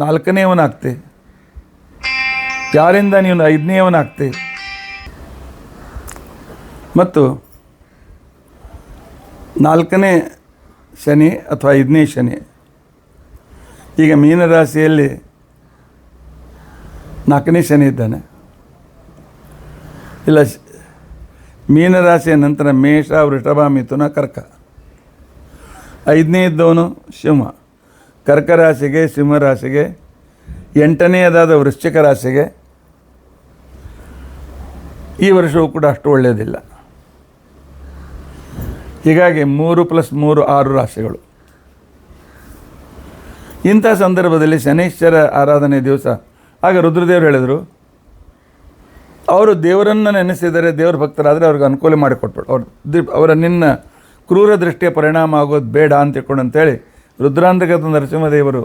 4ನೇಯವನಾಗ್ತಿ, ಯಾರಿಂದ ನೀನು 5ನೇಯವನಾಗ್ತಿ, ಮತ್ತು 4ನೇ ಶನಿ ಅಥವಾ 5ನೇ ಶನಿ. ಈಗ ಮೀನರಾಶಿಯಲ್ಲಿ 4ನೇ ಶನಿ ಇದ್ದಾನೆ. ಇಲ್ಲ, ಮೀನರಾಶಿಯ ನಂತರ ಮೇಷ, ವೃಷಭ, ಮಿಥುನ, ಕರ್ಕ. 5ನೇ ಇದ್ದವನು ಸಿಂಹ. ಕರ್ಕ ರಾಶಿಗೆ, ಸಿಂಹ ರಾಶಿಗೆ, 8ನೇದಾದ ವೃಶ್ಚಿಕ ರಾಶಿಗೆ ಈ ವರ್ಷವೂ ಕೂಡ ಅಷ್ಟು ಒಳ್ಳೆಯದಿಲ್ಲ. ಹೀಗಾಗಿ 3 + 3 6 ರಾಶಿಗಳು. ಇಂಥ ಸಂದರ್ಭದಲ್ಲಿ ಶನೈಶ್ವರ ಆರಾಧನೆ ದಿವಸ ಆಗ ರುದ್ರದೇವರು ಹೇಳಿದರು, ಅವರು ದೇವರನ್ನು ನೆನೆಸಿದರೆ, ದೇವರ ಭಕ್ತರಾದರೆ ಅವ್ರಿಗೆ ಅನುಕೂಲ ಮಾಡಿಕೊಟ್ಬಿಡು. ಅವರ ನಿನ್ನ ಕ್ರೂರ ದೃಷ್ಟಿಯ ಪರಿಣಾಮ ಆಗೋದು ಬೇಡ ಅಂತ ತಿಳ್ಕೊಂಡು ಅಂತೇಳಿ ರುದ್ರಾಂತರ್ಗತ ನರಸಿಂಹದೇವರು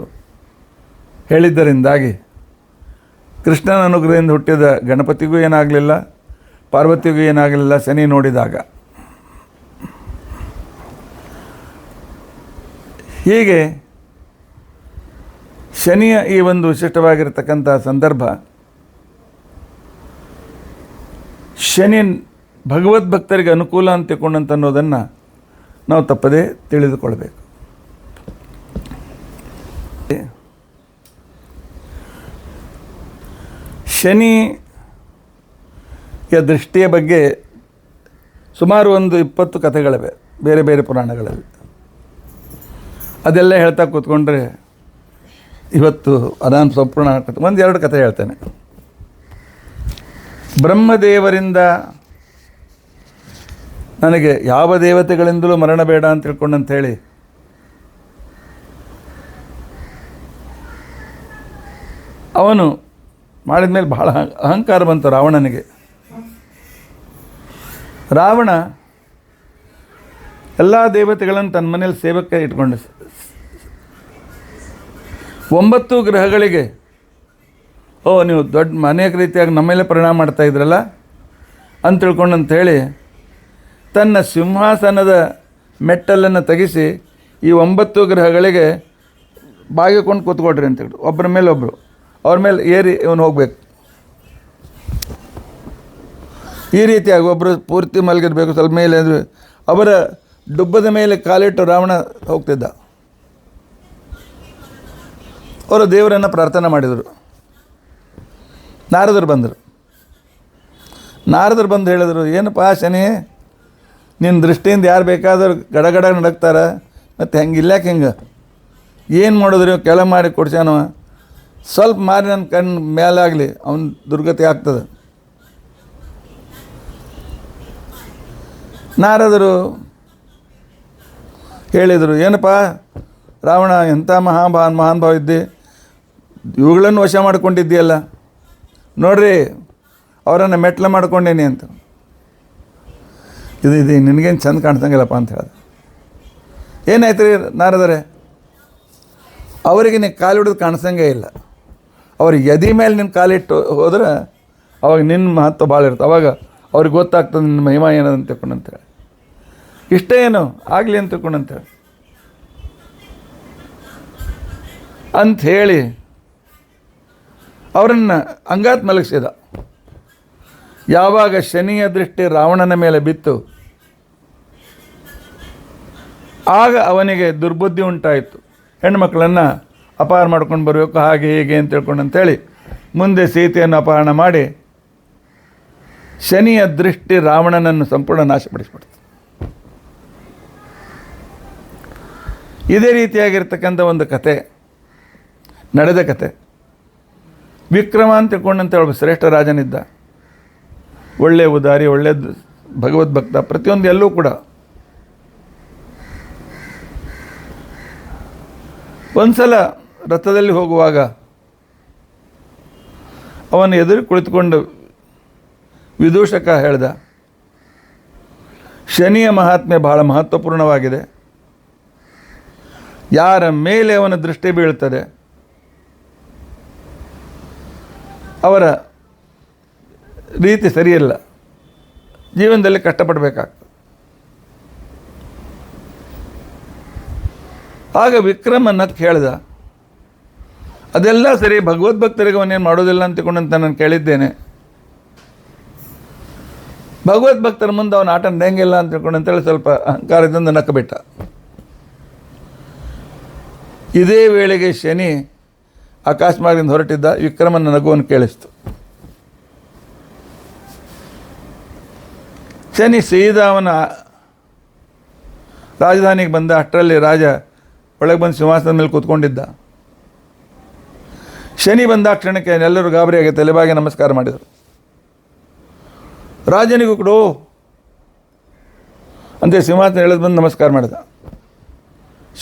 ಹೇಳಿದ್ದರಿಂದಾಗಿ ಕೃಷ್ಣನ ಅನುಗ್ರಹದಿಂದ ಹುಟ್ಟಿದ ಗಣಪತಿಗೂ ಏನಾಗಲಿಲ್ಲ, ಪಾರ್ವತಿಗೂ ಏನಾಗಲಿಲ್ಲ ಶನಿ ನೋಡಿದಾಗ. ಹೀಗೆ ಶನಿಯ ಈ ಒಂದು ವಿಶಿಷ್ಟವಾಗಿರ್ತಕ್ಕಂಥ ಸಂದರ್ಭ, ಶನಿ ಭಗವದ್ಭಕ್ತರಿಗೆ ಅನುಕೂಲ ಅಂತ ತಿಳ್ಕೊಂಡಂತ ಅನ್ನೋದನ್ನು ನಾವು ತಪ್ಪದೇ ತಿಳಿದುಕೊಳ್ಬೇಕು. ಶನಿಯ ದೃಷ್ಟಿಯ ಬಗ್ಗೆ ಸುಮಾರು ಒಂದು 20 ಕಥೆಗಳಿವೆ ಬೇರೆ ಬೇರೆ ಪುರಾಣಗಳಲ್ಲಿ. ಅದೆಲ್ಲ ಹೇಳ್ತಾ ಕೂತ್ಕೊಂಡ್ರೆ ಇವತ್ತು ಅನಾನ್ ಸಂಪೂರ್ಣ ಕಥೆ, 1-2 ಕಥೆ ಹೇಳ್ತೇನೆ. ಬ್ರಹ್ಮದೇವರಿಂದ ನನಗೆ ಯಾವ ದೇವತೆಗಳಿಂದಲೂ ಮರಣ ಬೇಡ ಅಂತ ತಿಳ್ಕೊಂಡಂಥೇಳಿ ಅವನು ಮಾಡಿದ ಮೇಲೆ ಬಹಳ ಅಹಂಕಾರ ಬಂತು ರಾವಣನಿಗೆ. ರಾವಣ ಎಲ್ಲ ದೇವತೆಗಳನ್ನು ತನ್ನ ಮನೇಲಿ ಸೇವಕ್ಕೆ ಇಟ್ಕೊಂಡ. 9 ಗ್ರಹಗಳಿಗೆ ನೀವು ದೊಡ್ಡ ಅನೇಕ ರೀತಿಯಾಗಿ ನಮ್ಮ ಮೇಲೆ ಪರಿಣಾಮ ಮಾಡ್ತಾ ಇದ್ರಲ್ಲ ಅಂತ ತಿಳ್ಕೊಂಡಂಥೇಳಿ ತನ್ನ ಸಿಂಹಾಸನದ ಮೆಟ್ಟಲನ್ನು ತೆಗೆಸಿ ಈ 9 ಗ್ರಹಗಳಿಗೆ ಬಾಗಿಕೊಂಡು ಕೂತ್ಕೊಳ್ರಿ ಅಂತೇಳಿ, ಒಬ್ಬರ ಮೇಲೆ ಒಬ್ಬರು ಅವ್ರ ಮೇಲೆ ಏರಿ ಇವನು ಹೋಗಬೇಕು. ಈ ರೀತಿಯಾಗಿ ಒಬ್ಬರು ಪೂರ್ತಿ ಮಲಗಿರಬೇಕು, ಸ್ವಲ್ಪ ಮೇಲೆ ಅಂದರೆ ಅವರ ಡುಬ್ಬದ ಮೇಲೆ ಕಾಲಿಟ್ಟು ರಾವಣ ಹೋಗ್ತಿದ್ದ. ಅವರು ದೇವರನ್ನು ಪ್ರಾರ್ಥನೆ ಮಾಡಿದರು. ನಾರದರು ಬಂದರು. ನಾರದರು ಬಂದು ಹೇಳಿದರು, ಏನಪ್ಪ ಶನಿ, ನಿನ್ನ ದೃಷ್ಟಿಯಿಂದ ಯಾರು ಬೇಕಾದರೂ ಗಡಗಡ ನಡಕ್ತಾರೆ, ಮತ್ತು ಹೆಂಗಿಲ್ಲಾಕೆ ಹಿಂಗೆ ಏನು ಮಾಡಿದ್ರಿ, ಕೆಳ ಮಾಡಿ ಕೊಡ್ಸ್ಯಾನವ, ಸ್ವಲ್ಪ ಮಾರಿ ನನ್ನ ಕಣ್ಣು ಮೇಲಾಗಲಿ ಅವನ ದುರ್ಗತಿ ಆಗ್ತದೆ. ನಾರದರು ಹೇಳಿದರು, ಏನಪ್ಪ ರಾವಣ, ಎಂಥ ಮಹಾನ್ ಭಾವ ಇದ್ದಿ, ಇವುಗಳನ್ನು ವಶ ಮಾಡ್ಕೊಂಡಿದ್ದೀಯಲ್ಲ, ನೋಡ್ರಿ ಅವರನ್ನು ಮೆಟ್ಲ ಮಾಡ್ಕೊಂಡೇನಿ ಅಂತ. ಇದು ನಿನಗೇನು ಚಂದ ಕಾಣ್ಸಂಗಿಲ್ಲಪ್ಪ ಅಂತ ಹೇಳಿದೆ. ಏನಾಯ್ತು ರೀ ನಾರದರೆ, ಅವರಿಗೆ ನೀನು ಕಾಲು ಹಿಡಿದು ಕಾಣಿಸಂಗೇ ಇಲ್ಲ. ಅವ್ರಿಗೆ ಎದೆ ಮೇಲೆ ನಿನ್ನ ಕಾಲಿಟ್ಟು ಹೋದ್ರೆ ಅವಾಗ ನಿನ್ನ ಮಹತ್ವ ಭಾಳ ಇರುತ್ತೆ, ಅವಾಗ ಅವ್ರಿಗೆ ಗೊತ್ತಾಗ್ತದೆ ನಿನ್ನ ಮಹಿಮಾ ಏನದಂತ ತಿಳ್ಕೊಂಡಂತೇಳಿ. ಇಷ್ಟೇ ಏನು ಆಗಲಿ ಅಂತ ತಿಳ್ಕೊಂಡಂತೇಳಿ ಅಂಥೇಳಿ ಅವರನ್ನು ಅಂಗಾತ್ ಮಲಗಿಸಿದ. ಯಾವಾಗ ಶನಿಯ ದೃಷ್ಟಿ ರಾವಣನ ಮೇಲೆ ಬಿತ್ತು, ಆಗ ಅವನಿಗೆ ದುರ್ಬುದ್ಧಿ ಉಂಟಾಯಿತು. ಹೆಣ್ಮಕ್ಳನ್ನು ಅಪಹಾರ ಮಾಡ್ಕೊಂಡು ಬರಬೇಕು, ಹಾಗೆ ಹೀಗೆ ಅಂತ ತಿಳ್ಕೊಂಡಂತೇಳಿ ಮುಂದೆ ಸೀತೆಯನ್ನು ಅಪಹರಣ ಮಾಡಿ ಶನಿಯ ದೃಷ್ಟಿ ರಾವಣನನ್ನು ಸಂಪೂರ್ಣ ನಾಶಪಡಿಸಿಬಿಡ್ತು. ಇದೇ ರೀತಿಯಾಗಿರ್ತಕ್ಕಂಥ ಒಂದು ಕತೆ, ನಡೆದ ಕತೆ. ವಿಕ್ರಮ ಅಂತ ತಿಳ್ಕೊಂಡಂತ ಒಬ್ಬ ಶ್ರೇಷ್ಠ ರಾಜನಿದ್ದ, ಒಳ್ಳೆಯ ಉದಾರಿ, ಒಳ್ಳೆಯ ಭಗವದ್ಭಕ್ತ, ಪ್ರತಿಯೊಂದು ಎಲ್ಲೂ ಕೂಡ. ಒಂದು ಸಲ ರಥದಲ್ಲಿ ಹೋಗುವಾಗ ಅವನು ಎದುರು ಕುಳಿತುಕೊಂಡು ವಿದೂಷಕ ಹೇಳ್ದ, ಶನಿಯ ಮಹಾತ್ಮೆ ಬಹಳ ಮಹತ್ವಪೂರ್ಣವಾಗಿದೆ. ಯಾರ ಮೇಲೆ ಅವನ ದೃಷ್ಟಿ ಬೀಳ್ತದೆ ಅವರ ರೀತಿ ಸರಿಯಿಲ್ಲ, ಜೀವನದಲ್ಲಿ ಕಷ್ಟಪಡಬೇಕಾಗ್ತದೆ. ಆಗ ವಿಕ್ರಮನಕ್ಕೆ ಹೇಳ್ದ, ಅದೆಲ್ಲ ಸರಿ, ಭಗವದ್ಭಕ್ತರಿಗೆ ಅವನೇನು ಮಾಡೋದಿಲ್ಲ ಅಂತ ತಿಳ್ಕೊಂಡಂತ ನಾನು ಕೇಳಿದ್ದೇನೆ, ಭಗವದ್ಭಕ್ತರ ಮುಂದೆ ಅವನ ಆಟ ನಡೆಯಂಗಿಲ್ಲ ಅಂತ ತಿಳ್ಕೊಂಡಂತೇಳಿ ಸ್ವಲ್ಪ ಅಹಂಕಾರದಿಂದ ನಕ್ಕಬಿಟ್ಟ. ಇದೇ ವೇಳೆಗೆ ಶನಿ ಆಕಾಶಮಾರ್ಗದಿಂದ ಹೊರಟಿದ್ದ. ವಿಕ್ರಮನ ನಗುವನ್ನು ಕೇಳಿಸ್ತು. ಶನಿ ಸೀದಾ ಅವನ ರಾಜಧಾನಿಗೆ ಬಂದ. ಅಷ್ಟರಲ್ಲಿ ರಾಜ ಒಳಗೆ ಬಂದು ಸಿಂಹಾಸನದ ಮೇಲೆ ಕೂತ್ಕೊಂಡಿದ್ದ. ಶನಿ ಬಂದ ಕ್ಷಣಕ್ಕೆ ಎಲ್ಲರೂ ಗಾಬರಿಯಾಗಿ ತಲೆಬಾಗಿ ನಮಸ್ಕಾರ ಮಾಡಿದರು. ರಾಜನಿಗೂ ಕೂಡ ಅಂತೆ ಸಿಂಹಾಸನ ಎಳೆದು ಬಂದು ನಮಸ್ಕಾರ ಮಾಡಿದ.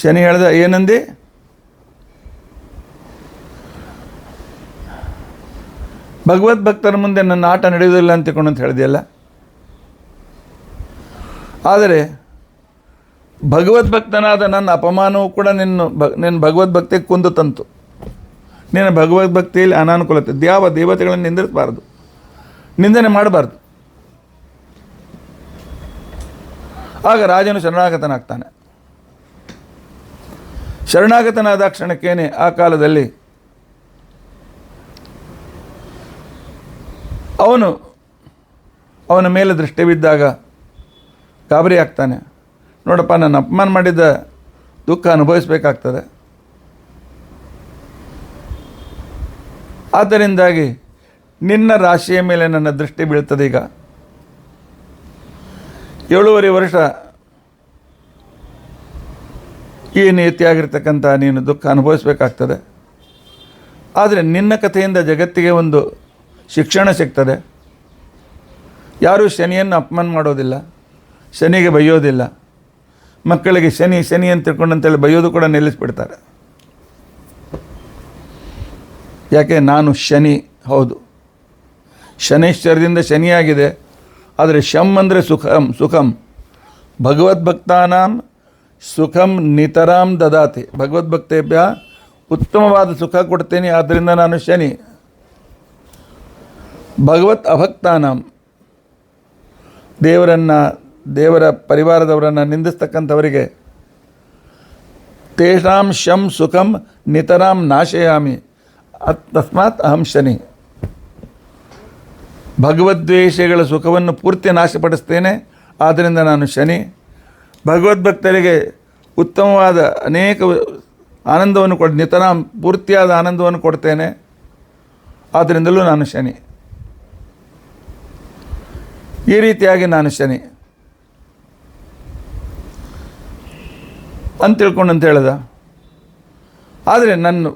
ಶನಿ ಹೇಳ್ದ, ಏನಂದಿ? ಭಗವದ್ಭಕ್ತರ ಮುಂದೆ ನನ್ನ ಆಟ ನಡೆಯುವುದಿಲ್ಲ ಅಂತ ತಿಳ್ಕೊಂಡಂತ ಹೇಳಿದೆಯಲ್ಲ, ಆದರೆ ಭಗವದ್ಭಕ್ತನಾದ ನನ್ನ ಅಪಮಾನವೂ ಕೂಡ ನಿನ್ನ ಭಗವದ್ಭಕ್ತಿಗೆ ಕುಂದು ತಂತು. ನಿನ್ನ ಭಗವದ್ಭಕ್ತಿಯಲ್ಲಿ ಅನಾನುಕೂಲತೆ, ಯಾವ ದೇವತೆಗಳನ್ನು ನಿಂದಿಸಬಾರ್ದು, ನಿಂದನೆ ಮಾಡಬಾರ್ದು. ಆಗ ರಾಜನು ಶರಣಾಗತನಾಗ್ತಾನೆ. ಶರಣಾಗತನಾದ ಕ್ಷಣಕ್ಕೇನೆ ಆ ಕಾಲದಲ್ಲಿ ಅವನ ಮೇಲೆ ದೃಷ್ಟಿ ಬಿದ್ದಾಗ ಗಾಬರಿ ಆಗ್ತಾನೆ. ನೋಡಪ್ಪ, ನನ್ನ ಅಪಮಾನ ಮಾಡಿದ್ದ ದುಃಖ ಅನುಭವಿಸಬೇಕಾಗ್ತದೆ. ಆದ್ದರಿಂದಾಗಿ ನಿನ್ನ ರಾಶಿಯ ಮೇಲೆ ನನ್ನ ದೃಷ್ಟಿ ಬೀಳ್ತದೆ. ಈಗ 7.5 ವರ್ಷ ಈ ನೀತಿಯಾಗಿರ್ತಕ್ಕಂಥ ನೀನು ದುಃಖ ಅನುಭವಿಸಬೇಕಾಗ್ತದೆ. ಆದರೆ ನಿನ್ನ ಕಥೆಯಿಂದ ಜಗತ್ತಿಗೆ ಒಂದು ಶಿಕ್ಷಣ ಸಿಗ್ತದೆ. ಯಾರೂ ಶನಿಯನ್ನು ಅಪಮಾನ ಮಾಡೋದಿಲ್ಲ, ಶನಿಗೆ ಬೈಯೋದಿಲ್ಲ. ಮಕ್ಕಳಿಗೆ ಶನಿ ಶನಿ ಅಂತ ತಿಳ್ಕೊಂಡಂತೇಳಿ ಬೈಯೋದು ಕೂಡ ನಿಲ್ಲಿಸ್ಬಿಡ್ತಾರೆ. ಯಾಕೆ? ನಾನು ಶನಿ, ಹೌದು, ಶನೈಶ್ವರದಿಂದ ಶನಿಯಾಗಿದೆ. ಆದರೆ ಶಂ ಅಂದರೆ ಸುಖಂ ಭಗವದ್ಭಕ್ತಾನಾಂ ಸುಖಂ ನಿತರಾಂ ದದಾತಿ. ಭಗವದ್ಭಕ್ತೇಭ್ಯ ಉತ್ತಮವಾದ ಸುಖ ಕೊಡ್ತೇನೆ, ಆದ್ದರಿಂದ ನಾನು ಶನಿ. ಭಗವತ್ ಅಭಕ್ತಾನಾಂ, ದೇವರ ಪರಿವಾರದವರನ್ನು ನಿಂದಿಸ್ತಕ್ಕಂಥವರಿಗೆ ತೇಷಾಂ ಶಂ ಸುಖಂ ನಿತರಾಂ ನಾಶಯಾಮಿ ತಸ್ಮಾತ್ ಅಹಂ ಶನಿ. ಭಗವದ್ವೇಷಗಳ ಸುಖವನ್ನು ಪೂರ್ತಿ ನಾಶಪಡಿಸ್ತೇನೆ, ಆದ್ದರಿಂದ ನಾನು ಶನಿ. ಭಗವದ್ಭಕ್ತರಿಗೆ ಉತ್ತಮವಾದ ಅನೇಕ ಆನಂದವನ್ನು ನಿತರಾಂ ಪೂರ್ತಿಯಾದ ಆನಂದವನ್ನು ಕೊಡ್ತೇನೆ, ಆದ್ದರಿಂದಲೂ ನಾನು ಶನಿ. ಈ ರೀತಿಯಾಗಿ ನಾನು ಶನಿ ಅಂತ ತಿಳ್ಕೊಂಡಂತ ಹೇಳ್ದ. ಆದರೆ ನನ್ನ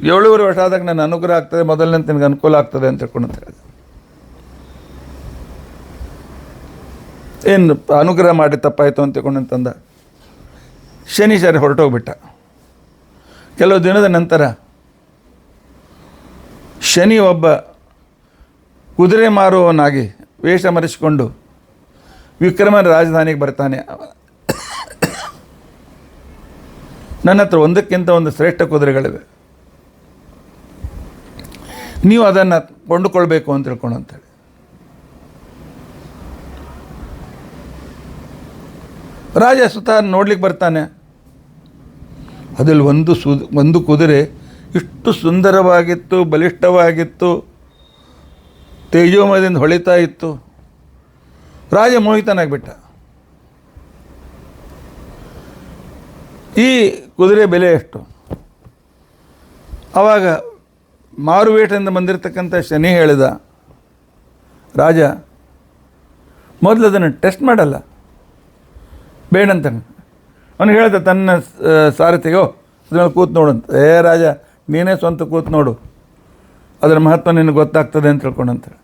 7.5 ವರ್ಷ ಆದಾಗ ನನ್ನ ಅನುಗ್ರಹ ಆಗ್ತದೆ, ಮೊದಲನೇ ನಿನಗೆ ಅನುಕೂಲ ಆಗ್ತದೆ ಅಂತ ತಿಳ್ಕೊಂಡಂತ ಹೇಳಿದ. ಏನು ಅನುಗ್ರಹ ಮಾಡಿ ತಪ್ಪಾಯಿತು ಅಂತ ತಿಳ್ಕೊಂಡಂತಂದ. ಶನಿ ಸರಿ ಹೊರಟೋಗ್ಬಿಟ್ಟ. ಕೆಲವು ದಿನದ ನಂತರ ಶನಿ ಒಬ್ಬ ಕುದುರೆ ಮಾರುವವನಾಗಿ ವೇಷ ಮರೆಸಿಕೊಂಡು ವಿಕ್ರಮನ ರಾಜಧಾನಿಗೆ ಬರ್ತಾನೆ. ನನ್ನ ಹತ್ರ ಒಂದಕ್ಕಿಂತ ಒಂದು ಶ್ರೇಷ್ಠ ಕುದುರೆಗಳಿವೆ, ನೀವು ಅದನ್ನು ಕೊಂಡುಕೊಳ್ಬೇಕು ಅಂತ ತಿಳ್ಕೊಂಡು ಅಂತೇಳಿ. ರಾಜ ಸುತ್ತ ನೋಡ್ಲಿಕ್ಕೆ ಬರ್ತಾನೆ. ಅದ್ರಲ್ಲಿ ಒಂದು ಕುದುರೆ ಇಷ್ಟು ಸುಂದರವಾಗಿತ್ತು, ಬಲಿಷ್ಠವಾಗಿತ್ತು, ತೇಜೋಮಯದಿಂದ ಹೊಳಿತಾ ಇತ್ತು. ರಾಜ ಮೋಹಿತನಾಗಿಬಿಟ್ಟ. ಈ ಕುದುರೆ ಬೆಲೆ ಎಷ್ಟು? ಆವಾಗ ಮಾರುವೇಟದಿಂದ ಬಂದಿರತಕ್ಕಂಥ ಶನಿ ಹೇಳಿದ, ರಾಜ ಮೊದಲು ಅದನ್ನು ಟೆಸ್ಟ್ ಮಾಡಲ್ಲ, ಬೇಡಂತಾನೆ. ಅವನು ಹೇಳ್ದ ತನ್ನ ಸಾರಥಿಗೋ ಅದ್ರಲ್ಲಿ ಕೂತು ನೋಡಂತ. ರಾಜ ನೀನೇ ಸ್ವಂತ ಕೂತು ನೋಡು, ಅದರ ಮಹತ್ವ ನಿನಗೆ ಗೊತ್ತಾಗ್ತದೆ ಅಂತ ತಿಳ್ಕೊಂಡಂತೇಳಿ.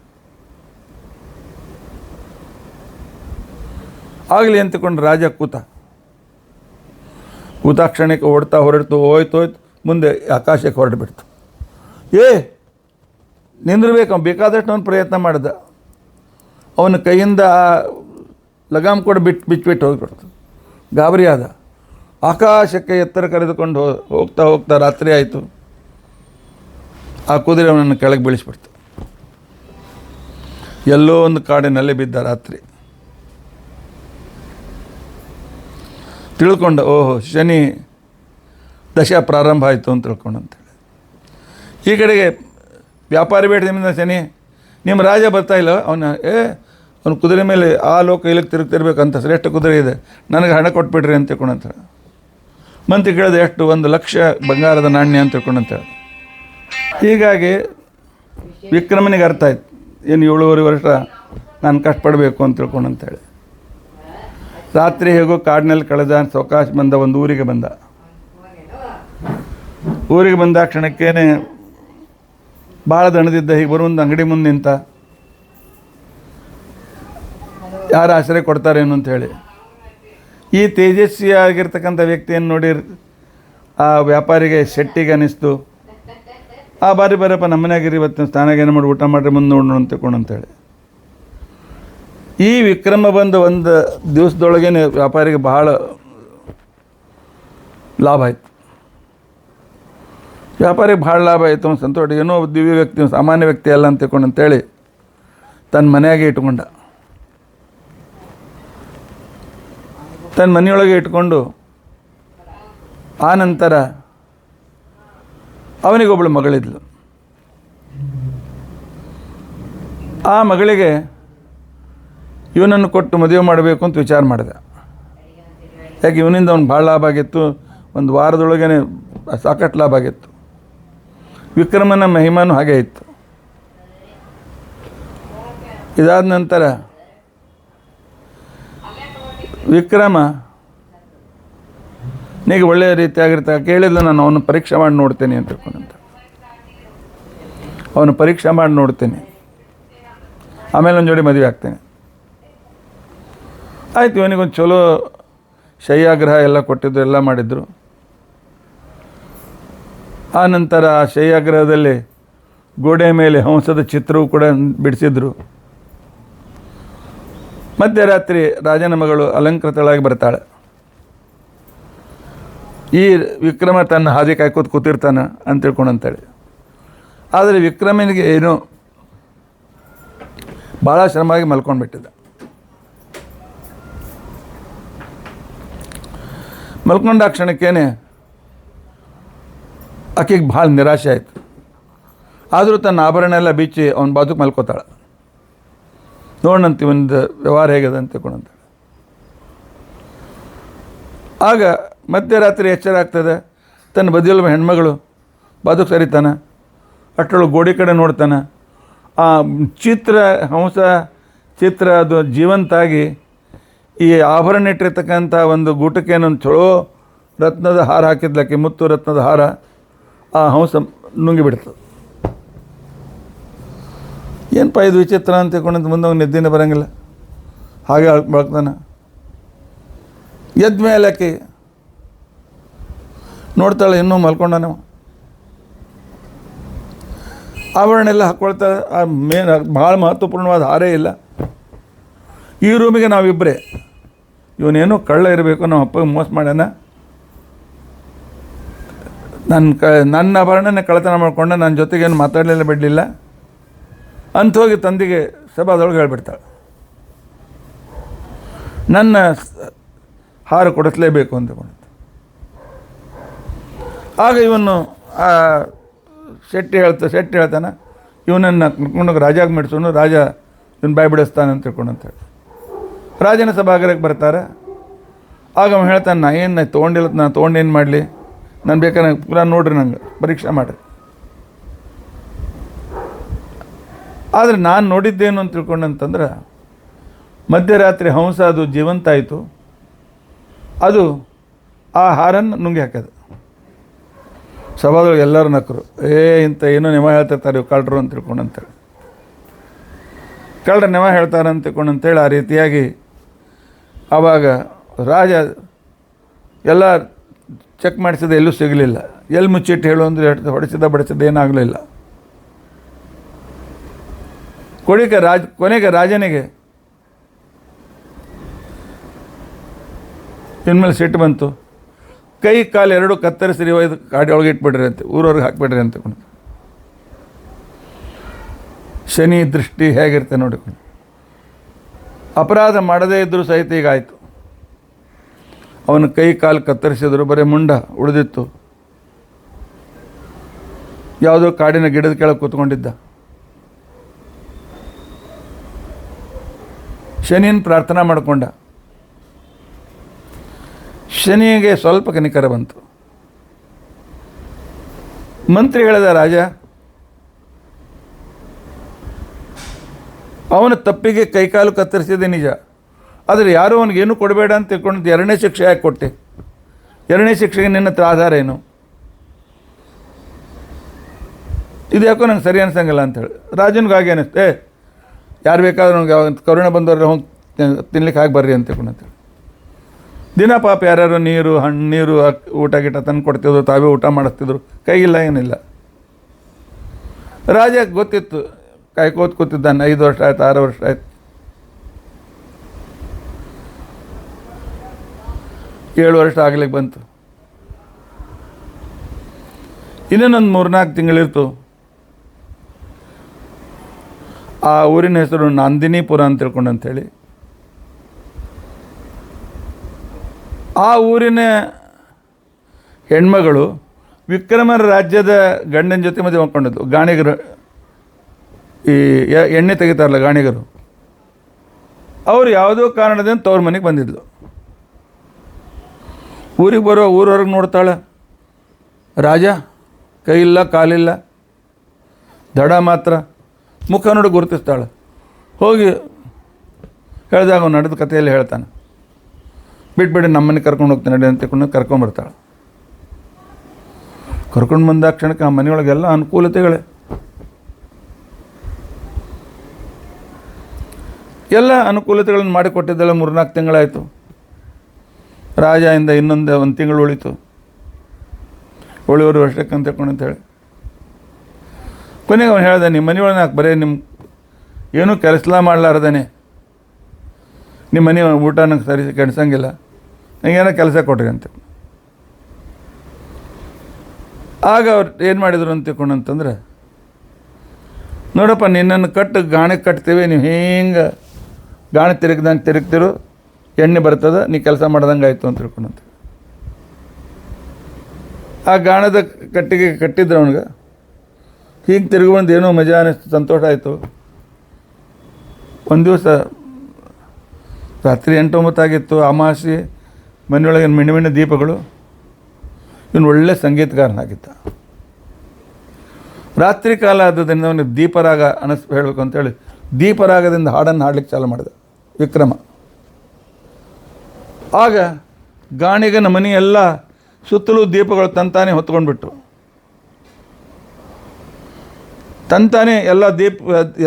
ಆಗಲಿ ಅಂತಕೊಂಡು ರಾಜ ಕೂತಾಕ್ಷಣಕ್ಕೆ ಓಡ್ತಾ ಹೊರಡ್ತು, ಹೋಯ್ತು ಮುಂದೆ ಆಕಾಶಕ್ಕೆ ಹೊರಟುಬಿಡ್ತು. ನಿಂದಿರ್ಬೇಕು, ಬೇಕಾದಷ್ಟು ಅವನು ಪ್ರಯತ್ನ ಮಾಡಿದ. ಅವನ ಕೈಯಿಂದ ಆ ಲಗಾಮ್ ಕೂಡ ಬಿಚ್ಚಿಬಿಟ್ಟು ಹೋಗ್ಬಿಡ್ತು. ಗಾಬರಿ ಆದ. ಆಕಾಶಕ್ಕೆ ಎತ್ತರ ಕರೆದುಕೊಂಡು ಹೋಗ್ತಾ ರಾತ್ರಿ ಆಯಿತು. ಆ ಕುದುರೆ ಅವನನ್ನು ಕೆಳಗೆ ಬೀಳಿಸ್ಬಿಡ್ತು. ಎಲ್ಲೋ ಒಂದು ಕಾಡಿನಲ್ಲಿ ಬಿದ್ದ ರಾತ್ರಿ. ತಿಳ್ಕೊಂಡ, ಓಹೋ ಶನಿ ದಶ ಪ್ರಾರಂಭ ಆಯಿತು ಅಂತ ತಿಳ್ಕೊಂಡು ಅಂತೇಳಿ. ಈ ಕಡೆಗೆ ವ್ಯಾಪಾರಿ ಬೇಟದಿಂದ ಶನಿ, ನಿಮ್ಮ ರಾಜ ಬರ್ತಾ ಇಲ್ಲ, ಅವನು ಕುದುರೆ ಮೇಲೆ ಆ ಲೋಕ ಇಲ್ಲಕ್ಕೆ ತಿರುಗ್ತಿರ್ಬೇಕಂತ ಶ್ರೇಷ್ಠ ಕುದುರೆ ಇದೆ, ನನಗೆ ಹಣ ಕೊಟ್ಬಿಡ್ರಿ ಅಂತ ತಿಳ್ಕೊಂಡಂತೇಳಿ. ಮಂತ್ರಿ ಕೇಳಿದೆ, ಎಷ್ಟು? 1,00,000 ಬಂಗಾರದ ನಾಣ್ಯ ಅಂತ ತಿಳ್ಕೊಂಡಂತೇಳಿ. ಹೀಗಾಗಿ ವಿಕ್ರಮನಿಗೆ ಅರ್ಥ ಆಯ್ತು, ಏನು 7.5 ವರ್ಷ ನಾನು ಕಷ್ಟಪಡಬೇಕು ಅಂತ ತಿಳ್ಕೊಂಡಂತೇಳಿ. ರಾತ್ರಿ ಹೇಗೋ ಕಾಡಿನಲ್ಲಿ ಕಳೆದ, ಸಾವಕಾಶ ಬಂದ, ಒಂದು ಊರಿಗೆ ಬಂದ. ಊರಿಗೆ ಬಂದ ಕ್ಷಣಕ್ಕೇನೆ ಭಾಳ ದಣದಿದ್ದ. ಹೀಗೆ ಬರುವಂದು ಅಂಗಡಿ ಮುಂದೆ ನಿಂತ, ಯಾರು ಆಶ್ರಯ ಕೊಡ್ತಾರೇನು ಅಂಥೇಳಿ. ಈ ತೇಜಸ್ವಿಯಾಗಿರ್ತಕ್ಕಂಥ ವ್ಯಕ್ತಿಯನ್ನು ನೋಡಿ ಆ ವ್ಯಾಪಾರಿಗೆ ಶೆಟ್ಟಿಗೆ ಅನ್ನಿಸ್ತು. ಆ ಬಾರಿ ಬರಪ್ಪ ನಮ್ಮನೆಯಾಗಿರಿ, ಇವತ್ತು ಸ್ನಾನಾಗ ಏನು ಮಾಡಿ ಊಟ ಮಾಡಿರಿ, ಮುಂದೆ ನೋಡೋಣ ಅಂತ ತಿಳ್ಕೊಂಡಂತೇಳಿ. ಈ ವಿಕ್ರಮ ಬಂದು ಒಂದು ದಿವಸದೊಳಗೇ ವ್ಯಾಪಾರಿಗೆ ಬಹಳ ಲಾಭ ಆಯಿತು. ವ್ಯಾಪಾರಿಗೆ ಭಾಳ ಲಾಭ ಆಯಿತು, ಒಂದು ಸಂತೋಷ. ಏನೋ ದಿವ್ಯ ವ್ಯಕ್ತಿ, ಸಾಮಾನ್ಯ ವ್ಯಕ್ತಿ ಅಲ್ಲ ಅಂತ ತಿಳ್ಕೊಂಡು ಅಂತೇಳಿ ತನ್ನ ಮನೆಯಾಗೆ ಇಟ್ಕೊಂಡ. ತನ್ನ ಮನೆಯೊಳಗೆ ಇಟ್ಕೊಂಡು ಆ ನಂತರ ಅವನಿಗೊಬ್ಬಳು ಮಗಳಿದ್ಲು. ಆ ಮಗಳಿಗೆ ಇವನನ್ನು ಕೊಟ್ಟು ಮದುವೆ ಮಾಡಬೇಕು ಅಂತ ವಿಚಾರ ಮಾಡಿದೆ. ಯಾಕೆ ಇವನಿಂದ ಅವ್ನು ಭಾಳ ಲಾಭ ಆಗಿತ್ತು, ಒಂದು ವಾರದೊಳಗೇ ಸಾಕಷ್ಟು ಲಾಭ ಆಗಿತ್ತು. ವಿಕ್ರಮನ ಮಹಿಮಾನು ಹಾಗೆ ಇತ್ತು. ಇದಾದ ನಂತರ ವಿಕ್ರಮ ನೀಗೆ ಒಳ್ಳೆಯ ರೀತಿಯಾಗಿರ್ತಾ ಕೇಳಿದ್ಲು, ನಾನು ಅವನು ಪರೀಕ್ಷೆ ಮಾಡಿ ನೋಡ್ತೇನೆ ಅಂತ ತಿಳ್ಕೊಂಡಂತ. ಅವನು ಪರೀಕ್ಷೆ ಮಾಡಿ ನೋಡ್ತೇನೆ, ಆಮೇಲೆ ಒಂದು ಜೋಡಿ ಮದುವೆ ಆಗ್ತೇನೆ. ಆಯಿತು, ಇವನಿಗೊಂದು ಚಲೋ ಶಯ್ಯಾಗ್ರಹ ಎಲ್ಲ ಕೊಟ್ಟಿದ್ದು, ಎಲ್ಲ ಮಾಡಿದರು. ಆ ನಂತರ ಆ ಶಯ್ಯಾಗ್ರಹದಲ್ಲಿ ಗೋಡೆ ಮೇಲೆ ಹಂಸದ ಚಿತ್ರವೂ ಕೂಡ ಬಿಡಿಸಿದ್ರು. ಮಧ್ಯರಾತ್ರಿ ರಾಜನ ಮಗಳು ಅಲಂಕೃತಳಾಗಿ ಬರ್ತಾಳೆ. ಈ ವಿಕ್ರಮ ತನ್ನ ಹಾದಿ ಕಾಯ್ಕೋತ ಕೂತಿರ್ತಾನೆ ಅಂತ ತಿಳ್ಕೊಂಡಂತೇಳಿ. ಆದರೆ ವಿಕ್ರಮನಿಗೆ ಏನೋ ಭಾಳ ಶ್ರಮವಾಗಿ ಮಲ್ಕೊಂಡ್ಬಿಟ್ಟಿದ್ದ. ಮಲ್ಕೊಂಡ ಆ ಕ್ಷಣಕ್ಕೇನೆ ಆಕೆಗೆ ಭಾಳ ನಿರಾಶೆ ಆಯಿತು. ಆದರೂ ತನ್ನ ಆಭರಣ ಎಲ್ಲ ಬಿಚ್ಚಿ ಅವನ ಬಾಜುಗೆ ಮಲ್ಕೋತಾಳೆ. ನೋಡಂತೆ ಒಂದು ವ್ಯವಹಾರ ಹೇಗಿದೆ ಅಂತ ತಿಳ್ಕೊಂಡಂತಾಳೆ. ಆಗ ಮಧ್ಯರಾತ್ರಿ ಎಚ್ಚರ ಆಗ್ತದೆ. ತನ್ನ ಬದಿಯಲ್ಲಿ ಹೆಣ್ಮಗಳು ಬಾಜುಗೆ ಸರಿತಾನೆ. ಅಷ್ಟರೊಳಗೆ ಗೋಡೆ ಕಡೆ ನೋಡ್ತಾನೆ. ಆ ಹಂಸ ಚಿತ್ರ ಅದು ಜೀವಂತಾಗಿ ಈ ಆಭರಣ ಇಟ್ಟಿರ್ತಕ್ಕಂಥ ಒಂದು ಗೂಟಕ್ಕೆ ಒಂದು ಚಲೋ ರತ್ನದ ಹಾರ ಹಾಕಿದ್ಲಕ್ಕೆ, ಮುತ್ತು ರತ್ನದ ಹಾರ, ಆ ಹಂಸ ನುಂಗಿಬಿಡ್ತದೆ. ಏನಪ್ಪ ಇದು ವಿಚಿತ್ರ ಅಂತ ತಿಳ್ಕೊಂಡಂತ ಮುಂದೆ ಅವ್ನು ನಿದ್ದೆನೇ ಬರೋಂಗಿಲ್ಲ. ಹಾಗೆ ಬೆಳಗ್ತಾನೆ. ಎದ್ದ ಮೇಲೆ ಆಕೆ ನೋಡ್ತಾಳೆ, ಇನ್ನೂ ಮಲ್ಕೊಂಡ ನಾವು. ಆಭರಣ ಎಲ್ಲ ಹಾಕ್ಕೊಳ್ತಾಳೆ. ಆ ಭಾಳ ಮಹತ್ವಪೂರ್ಣವಾದ ಹಾರೇ ಇಲ್ಲ. ಈ ರೂಮಿಗೆ ನಾವಿಬ್ಬರೇ. ಇವನೇನೋ ಕಳ್ಳ ಇರಬೇಕು, ನಮ್ಮ ಅಪ್ಪಗೆ ಮೋಸ ಮಾಡ್ಯಾನ, ನನ್ನ ಆಭರಣನೇ ಕಳ್ಳತನ ಮಾಡ್ಕೊಂಡ, ನನ್ನ ಜೊತೆಗೇನು ಮಾತಾಡಲಿಲ್ಲ, ಬಿಡಲಿಲ್ಲ ಅಂತ ಹೋಗಿ ತಂದೆಗೆ ಸಭಾದೊಳಗೆ ಹೇಳ್ಬಿಡ್ತಾಳೆ. ನನ್ನ ಹಾರ ಕೊಡಿಸಲೇಬೇಕು ಅಂತಕೊಂಡು. ಆಗ ಇವನು ಆ ಶೆಟ್ಟಿ ಹೇಳ್ತಾನೆ, ಇವನನ್ನು ಕರ್ಕೊಂಡೋಗಿ ರಾಜಾಗ ಮಿಡ್ಸೋನು, ರಾಜ ಇವನು ಬಾಯಿ ಬಿಡಿಸ್ತಾನೆ ಅಂತ ತಿಳ್ಕೊಂಡಂತೇಳಿ ರಾಜನ ಸಭಾಗರಕ್ಕೆ ಬರ್ತಾರೆ. ಆಗ ಅವನು ಹೇಳ್ತಾನೆ, ನಾ ಏನು ತೊಗೊಂಡಿಲ್ಲ, ನಾನು ತೊಗೊಂಡೇನು ಮಾಡಲಿ, ನಾನು ಬೇಕಾದ್ರೆ ಪೂರ ನೋಡ್ರಿ, ನಂಗೆ ಪರೀಕ್ಷೆ ಮಾಡಿರಿ. ಆದರೆ ನಾನು ನೋಡಿದ್ದೇನು ಅಂತ ತಿಳ್ಕೊಂಡಂತಂದ್ರೆ, ಮಧ್ಯರಾತ್ರಿ ಹಂಸ ಅದು ಜೀವಂತ ಆಯಿತು. ಅದು ಆ ಹಾರನ್ನು ನುಂಗಿ ಹಾಕೋದು. ಸಭಾದೊಳಗೆ ಎಲ್ಲರೂ ನಕ್ಕರು. ಇಂಥ ಏನೋ ನೆವ ಹೇಳ್ತಿರ್ತಾರೆ ಇವು ಕಳ್ಳರು ಅಂತ ತಿಳ್ಕೊಂಡಂತೇಳಿ. ಕಳ್ಳರು ನೆವ ಹೇಳ್ತಾರೆ ಅಂತ ತಿಳ್ಕೊಂಡಂತೇಳಿ ಆ ರೀತಿಯಾಗಿ ಆವಾಗ ರಾಜ ಎಲ್ಲ ಚೆಕ್ ಮಾಡಿಸಿದ, ಎಲ್ಲೂ ಸಿಗಲಿಲ್ಲ. ಎಲ್ಲಿ ಮುಚ್ಚಿಟ್ಟು ಹೇಳು ಅಂದರೆ ಹೊಡೆಸಿದ ಏನಾಗಲಿಲ್ಲ. ಕೊನೆಗೆ ರಾಜನಿಗೆ ಇನ್ಮೇಲೆ ಸಿಟ್ಟು ಬಂತು. ಕೈ ಕಾಲು ಎರಡೂ ಕತ್ತರಿಸಿ ಒಯ್ದು ಗಾಡಿ ಒಳಗೆ ಇಟ್ಬಿಡ್ರಿ ಅಂತ, ಊರವ್ರಿಗೆ ಹಾಕ್ಬಿಡ್ರಿ ಅಂತ. ಶನಿ ದೃಷ್ಟಿ ಹೇಗಿರುತ್ತೆ ನೋಡಿಕೊಂಡು. ಅಪರಾಧ ಮಾಡದೇ ಇದ್ದರೂ ಸಹಿತ ಈಗ ಆಯಿತು. ಅವನ ಕೈ ಕಾಲು ಕತ್ತರಿಸಿದ್ರು, ಬರೀ ಮುಂಡ ಉಳಿದಿತ್ತು. ಯಾವುದೋ ಕಾಡಿನ ಗಿಡದ ಕೆಳಗೆ ಕೂತ್ಕೊಂಡಿದ್ದ. ಶನಿಯನ್ನು ಪ್ರಾರ್ಥನಾ ಮಾಡಿಕೊಂಡ. ಶನಿಗೆ ಸ್ವಲ್ಪ ಕನಿಕರ ಬಂತು. ಮಂತ್ರಿ ಹೇಳಿದ, ರಾಜ ಅವನ ತಪ್ಪಿಗೆ ಕೈಕಾಲು ಕತ್ತರಿಸಿದೆ ನಿಜ, ಆದರೆ ಯಾರೂ ಅವನಿಗೇನು ಕೊಡಬೇಡ ಅಂತ ತಿಳ್ಕೊಂಡು ಎರಡನೇ ಶಿಕ್ಷೆ ಯಾಕೆ ಕೊಟ್ಟೆ? ಎರಡನೇ ಶಿಕ್ಷೆಗೆ ನಿನ್ನ ಹತ್ರ ಆಧಾರ ಏನು? ಇದು ಯಾಕೋ ನಂಗೆ ಸರಿ ಅನ್ಸಂಗಿಲ್ಲ ಅಂಥೇಳಿ ರಾಜನಿಗೆ ಹಾಗೆ ಅನ್ನಿಸ್ತು. ಯಾರು ಬೇಕಾದ್ರೂ ನನಗೆ ಕರುಣೆ ಬಂದವ್ರೆ ಹೋಗಿ ತಿನ್ಲಿಕ್ಕೆ ಹಾಕಿ ಬರ್ರಿ ಅಂತ ತಿಳ್ಕೊಂಡಂತೇಳಿ. ದಿನ ಪಾಪ ಯಾರ್ಯಾರು ನೀರು ಊಟ ಗೀಟ ತಂದು ಕೊಡ್ತಿದ್ರು, ತಾವೇ ಊಟ ಮಾಡಿಸ್ತಿದ್ರು, ಕೈಗಿಲ್ಲ ಏನಿಲ್ಲ. ರಾಜ ಗೊತ್ತಿತ್ತು, ಕಾಯ್ಕೋತ ಕೂತಿದ್ದಾನೆ. 5 ವರ್ಷ ಆಯ್ತು, 6 ವರ್ಷ ಆಯ್ತು, 7 ವರ್ಷ ಆಗ್ಲಿಕ್ಕೆ ಬಂತು. ಇನ್ನೊಂದು 3-4 ತಿಂಗಳಿರ್ತು. ಆ ಊರಿನ ಹೆಸರು ನಂದಿನಿಪುರ ಅಂತ ತಿಳ್ಕೊಂಡಂಥೇಳಿ. ಆ ಊರಿನ ಹೆಣ್ಮಗಳು ವಿಕ್ರಮರ ರಾಜ್ಯದ ಗಂಡನ ಜೊತೆ ಮದುವೆ ಮಾಡ್ಕೊಂಡಿದ್ದು. ಗಾಣಿಗರು, ಈ ಎಣ್ಣೆ ತೆಗಿತಾರಲ್ಲ ಗಾಣಿಗರು, ಅವರು ಯಾವುದೋ ಕಾರಣದಿಂದ ತವ್ರ ಮನೆಗೆ ಬಂದಿದ್ಲು. ಊರಿಗೆ ಬರೋ ಊರವ್ರಿಗೆ ನೋಡ್ತಾಳೆ, ರಾಜ ಕೈ ಇಲ್ಲ ಕಾಲಿಲ್ಲ, ದಡ ಮಾತ್ರ, ಮುಖ ನೋಡಿ ಗುರುತಿಸ್ತಾಳೆ. ಹೋಗಿ ಹೇಳಿದಾಗ ಅವ್ನು ನಡೆದ ಕಥೆಯಲ್ಲಿ ಹೇಳ್ತಾನೆ, ಬಿಟ್ಬಿಡಿ ನಮ್ಮನೆ ಕರ್ಕೊಂಡು ಹೋಗ್ತೀನಿ ನಡಿ ಅಂತ ಕರ್ಕೊಂಬರ್ತಾಳೆ. ಕರ್ಕೊಂಡು ಬಂದ ಕ್ಷಣಕ್ಕೆ ಆ ಮನೆಯೊಳಗೆಲ್ಲ ಅನುಕೂಲತೆಗಳೇ, ಎಲ್ಲ ಅನುಕೂಲತೆಗಳನ್ನು ಮಾಡಿಕೊಟ್ಟಿದ್ದೆಲ್ಲ. 3-4 ತಿಂಗಳಾಯಿತು. ರಾಜದಿಂದ ಇನ್ನೊಂದು 1 ತಿಂಗಳು ಉಳಿತು. ಉಳಿಯೋರು ವರ್ಷಕ್ಕೆ ಅಂತ ತಿಳ್ಕೊಂಡಂತೇಳಿ ಕೊನೆಗೆ ಅವನು ಹೇಳ್ದೆ, ನಿಮ್ಮ ಮನೆಯೊಳಗೆ ನಾಲ್ಕು ಬರೀ ನಿಮ್ಮ ಏನೂ ಕೆಲಸ ಮಾಡಲಾರ್ದೇ ನಿಮ್ಮ ಮನೆ ಊಟ ನಂಗೆ ಸರಿ ಕೆಡ್ಸಂಗಿಲ್ಲ, ನನಗೇನೋ ಕೆಲಸ ಕೊಟ್ರಿ ಅಂತ. ಆಗ ಅವ್ರು ಏನು ಮಾಡಿದ್ರು ಅಂತ ತಿಳ್ಕೊಂಡಂತಂದ್ರೆ, ನೋಡಪ್ಪ ನಿನ್ನನ್ನು ಗಾಣಿ ಕಟ್ತೀವಿ, ನೀವು ಹಿಂಗೆ ಗಾಣಿ ತಿರುಗ್ದಂಗೆ ತಿರುಗ್ತಿರು, ಎಣ್ಣೆ ಬರ್ತದೆ, ನೀ ಕೆಲಸ ಮಾಡ್ದಂಗೆ ಆಯಿತು ಅಂತ ತಿಳ್ಕೊಂಡಂತ. ಆ ಗಾಣದ ಕಟ್ಟಿಗೆ ಕಟ್ಟಿದ್ರು ಅವನಿಗೆ. ಹೀಗೆ ತಿರುಗುವಂದು ಏನೋ ಮಜಾ ಅನ್ನಿಸ್ತು, ಸಂತೋಷ ಆಯಿತು. ಒಂದು ದಿವಸ ರಾತ್ರಿ 8-9 ಆಗಿತ್ತು, ಅಮಾವಾಸ್ಯೆ, ಮನೆಯೊಳಗೆ ಮಿಣ್ಣ ದೀಪಗಳು. ಇವನು ಒಳ್ಳೆ ಸಂಗೀತಗಾರನಾಗಿದ್ದ. ರಾತ್ರಿ ಕಾಲ ಆದ್ದರಿಂದ ಅವನಿಗೆ ದೀಪರಾಗ ಹೇಳಬೇಕು ಅಂತೇಳಿ ದೀಪರಾಗದಿಂದ ಹಾಡನ್ನು ಹಾಡ್ಲಿಕ್ಕೆ ಚಾಲು ಮಾಡಿದ ವಿಕ್ರಮ. ಆಗ ಗಾಣಿಗನ ಮನೆಯೆಲ್ಲ ಸುತ್ತಲೂ ದೀಪಗಳು ತಂತಾನೆ ಹೊತ್ಕೊಂಡ್ಬಿಟ್ಟು, ತಂತಾನೆ ಎಲ್ಲ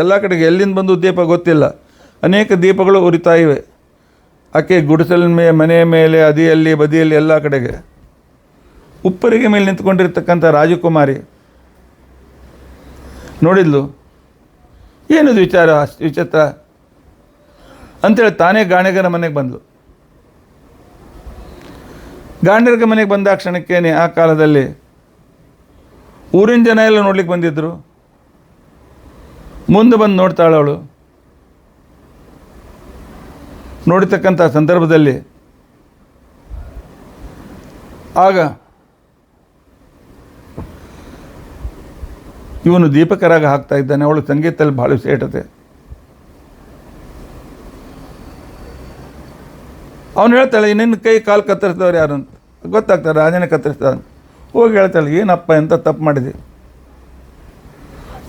ಎಲ್ಲ ಕಡೆಗೆ ಎಲ್ಲಿಂದ ಬಂದು ದೀಪ ಗೊತ್ತಿಲ್ಲ, ಅನೇಕ ದೀಪಗಳು ಉರಿತಾ ಇವೆ. ಆಕೆ ಗುಡಿಸಲಿನ ಮನೆಯ ಮೇಲೆ, ಅದಿಯಲ್ಲಿ ಬದಿಯಲ್ಲಿ ಎಲ್ಲ ಕಡೆಗೆ. ಉಪ್ಪರಿಗೆ ಮೇಲೆ ನಿಂತ್ಕೊಂಡಿರ್ತಕ್ಕಂಥ ರಾಜಕುಮಾರಿ ನೋಡಿದ್ಲು, ಏನಿದು ವಿಚಿತ್ರ ಅಂಥೇಳಿ ತಾನೇ ಗಾಣಿಗರ ಮನೆಗೆ ಬಂದಳು. ಗಾಣಿಗರ ಮನೆಗೆ ಬಂದ ಕ್ಷಣಕ್ಕೇನೆ ಆ ಕಾಲದಲ್ಲಿ ಊರಿನ ಜನ ಎಲ್ಲ ನೋಡ್ಲಿಕ್ಕೆ ಬಂದಿದ್ದರು. ಮುಂದೆ ಬಂದು ನೋಡ್ತಾಳೆ ಅವಳು. ನೋಡಿರ್ತಕ್ಕಂಥ ಸಂದರ್ಭದಲ್ಲಿ ಆಗ ಇವನು ದೀಪಕರಾಗ ಹಾಕ್ತಾ ಇದ್ದಾನೆ. ಅವಳು ಸಂಗೀತದಲ್ಲಿ ಭಾಳ ವಿಶೇಷತೆ. ಅವನು ಹೇಳ್ತಾಳೆ, ನಿನ್ನ ಕೈ ಕಾಲು ಕತ್ತರಿಸಿದವ್ರು ಯಾರು ಅಂತ ಗೊತ್ತಾಗ್ತಾರೆ, ರಾಜನೇ ಕತ್ತರಿಸ್ತಾನೆ. ಹೋಗಿ ಹೇಳ್ತಾಳೆ, ಏನಪ್ಪ ಎಂತ ತಪ್ಪು ಮಾಡಿದೆ,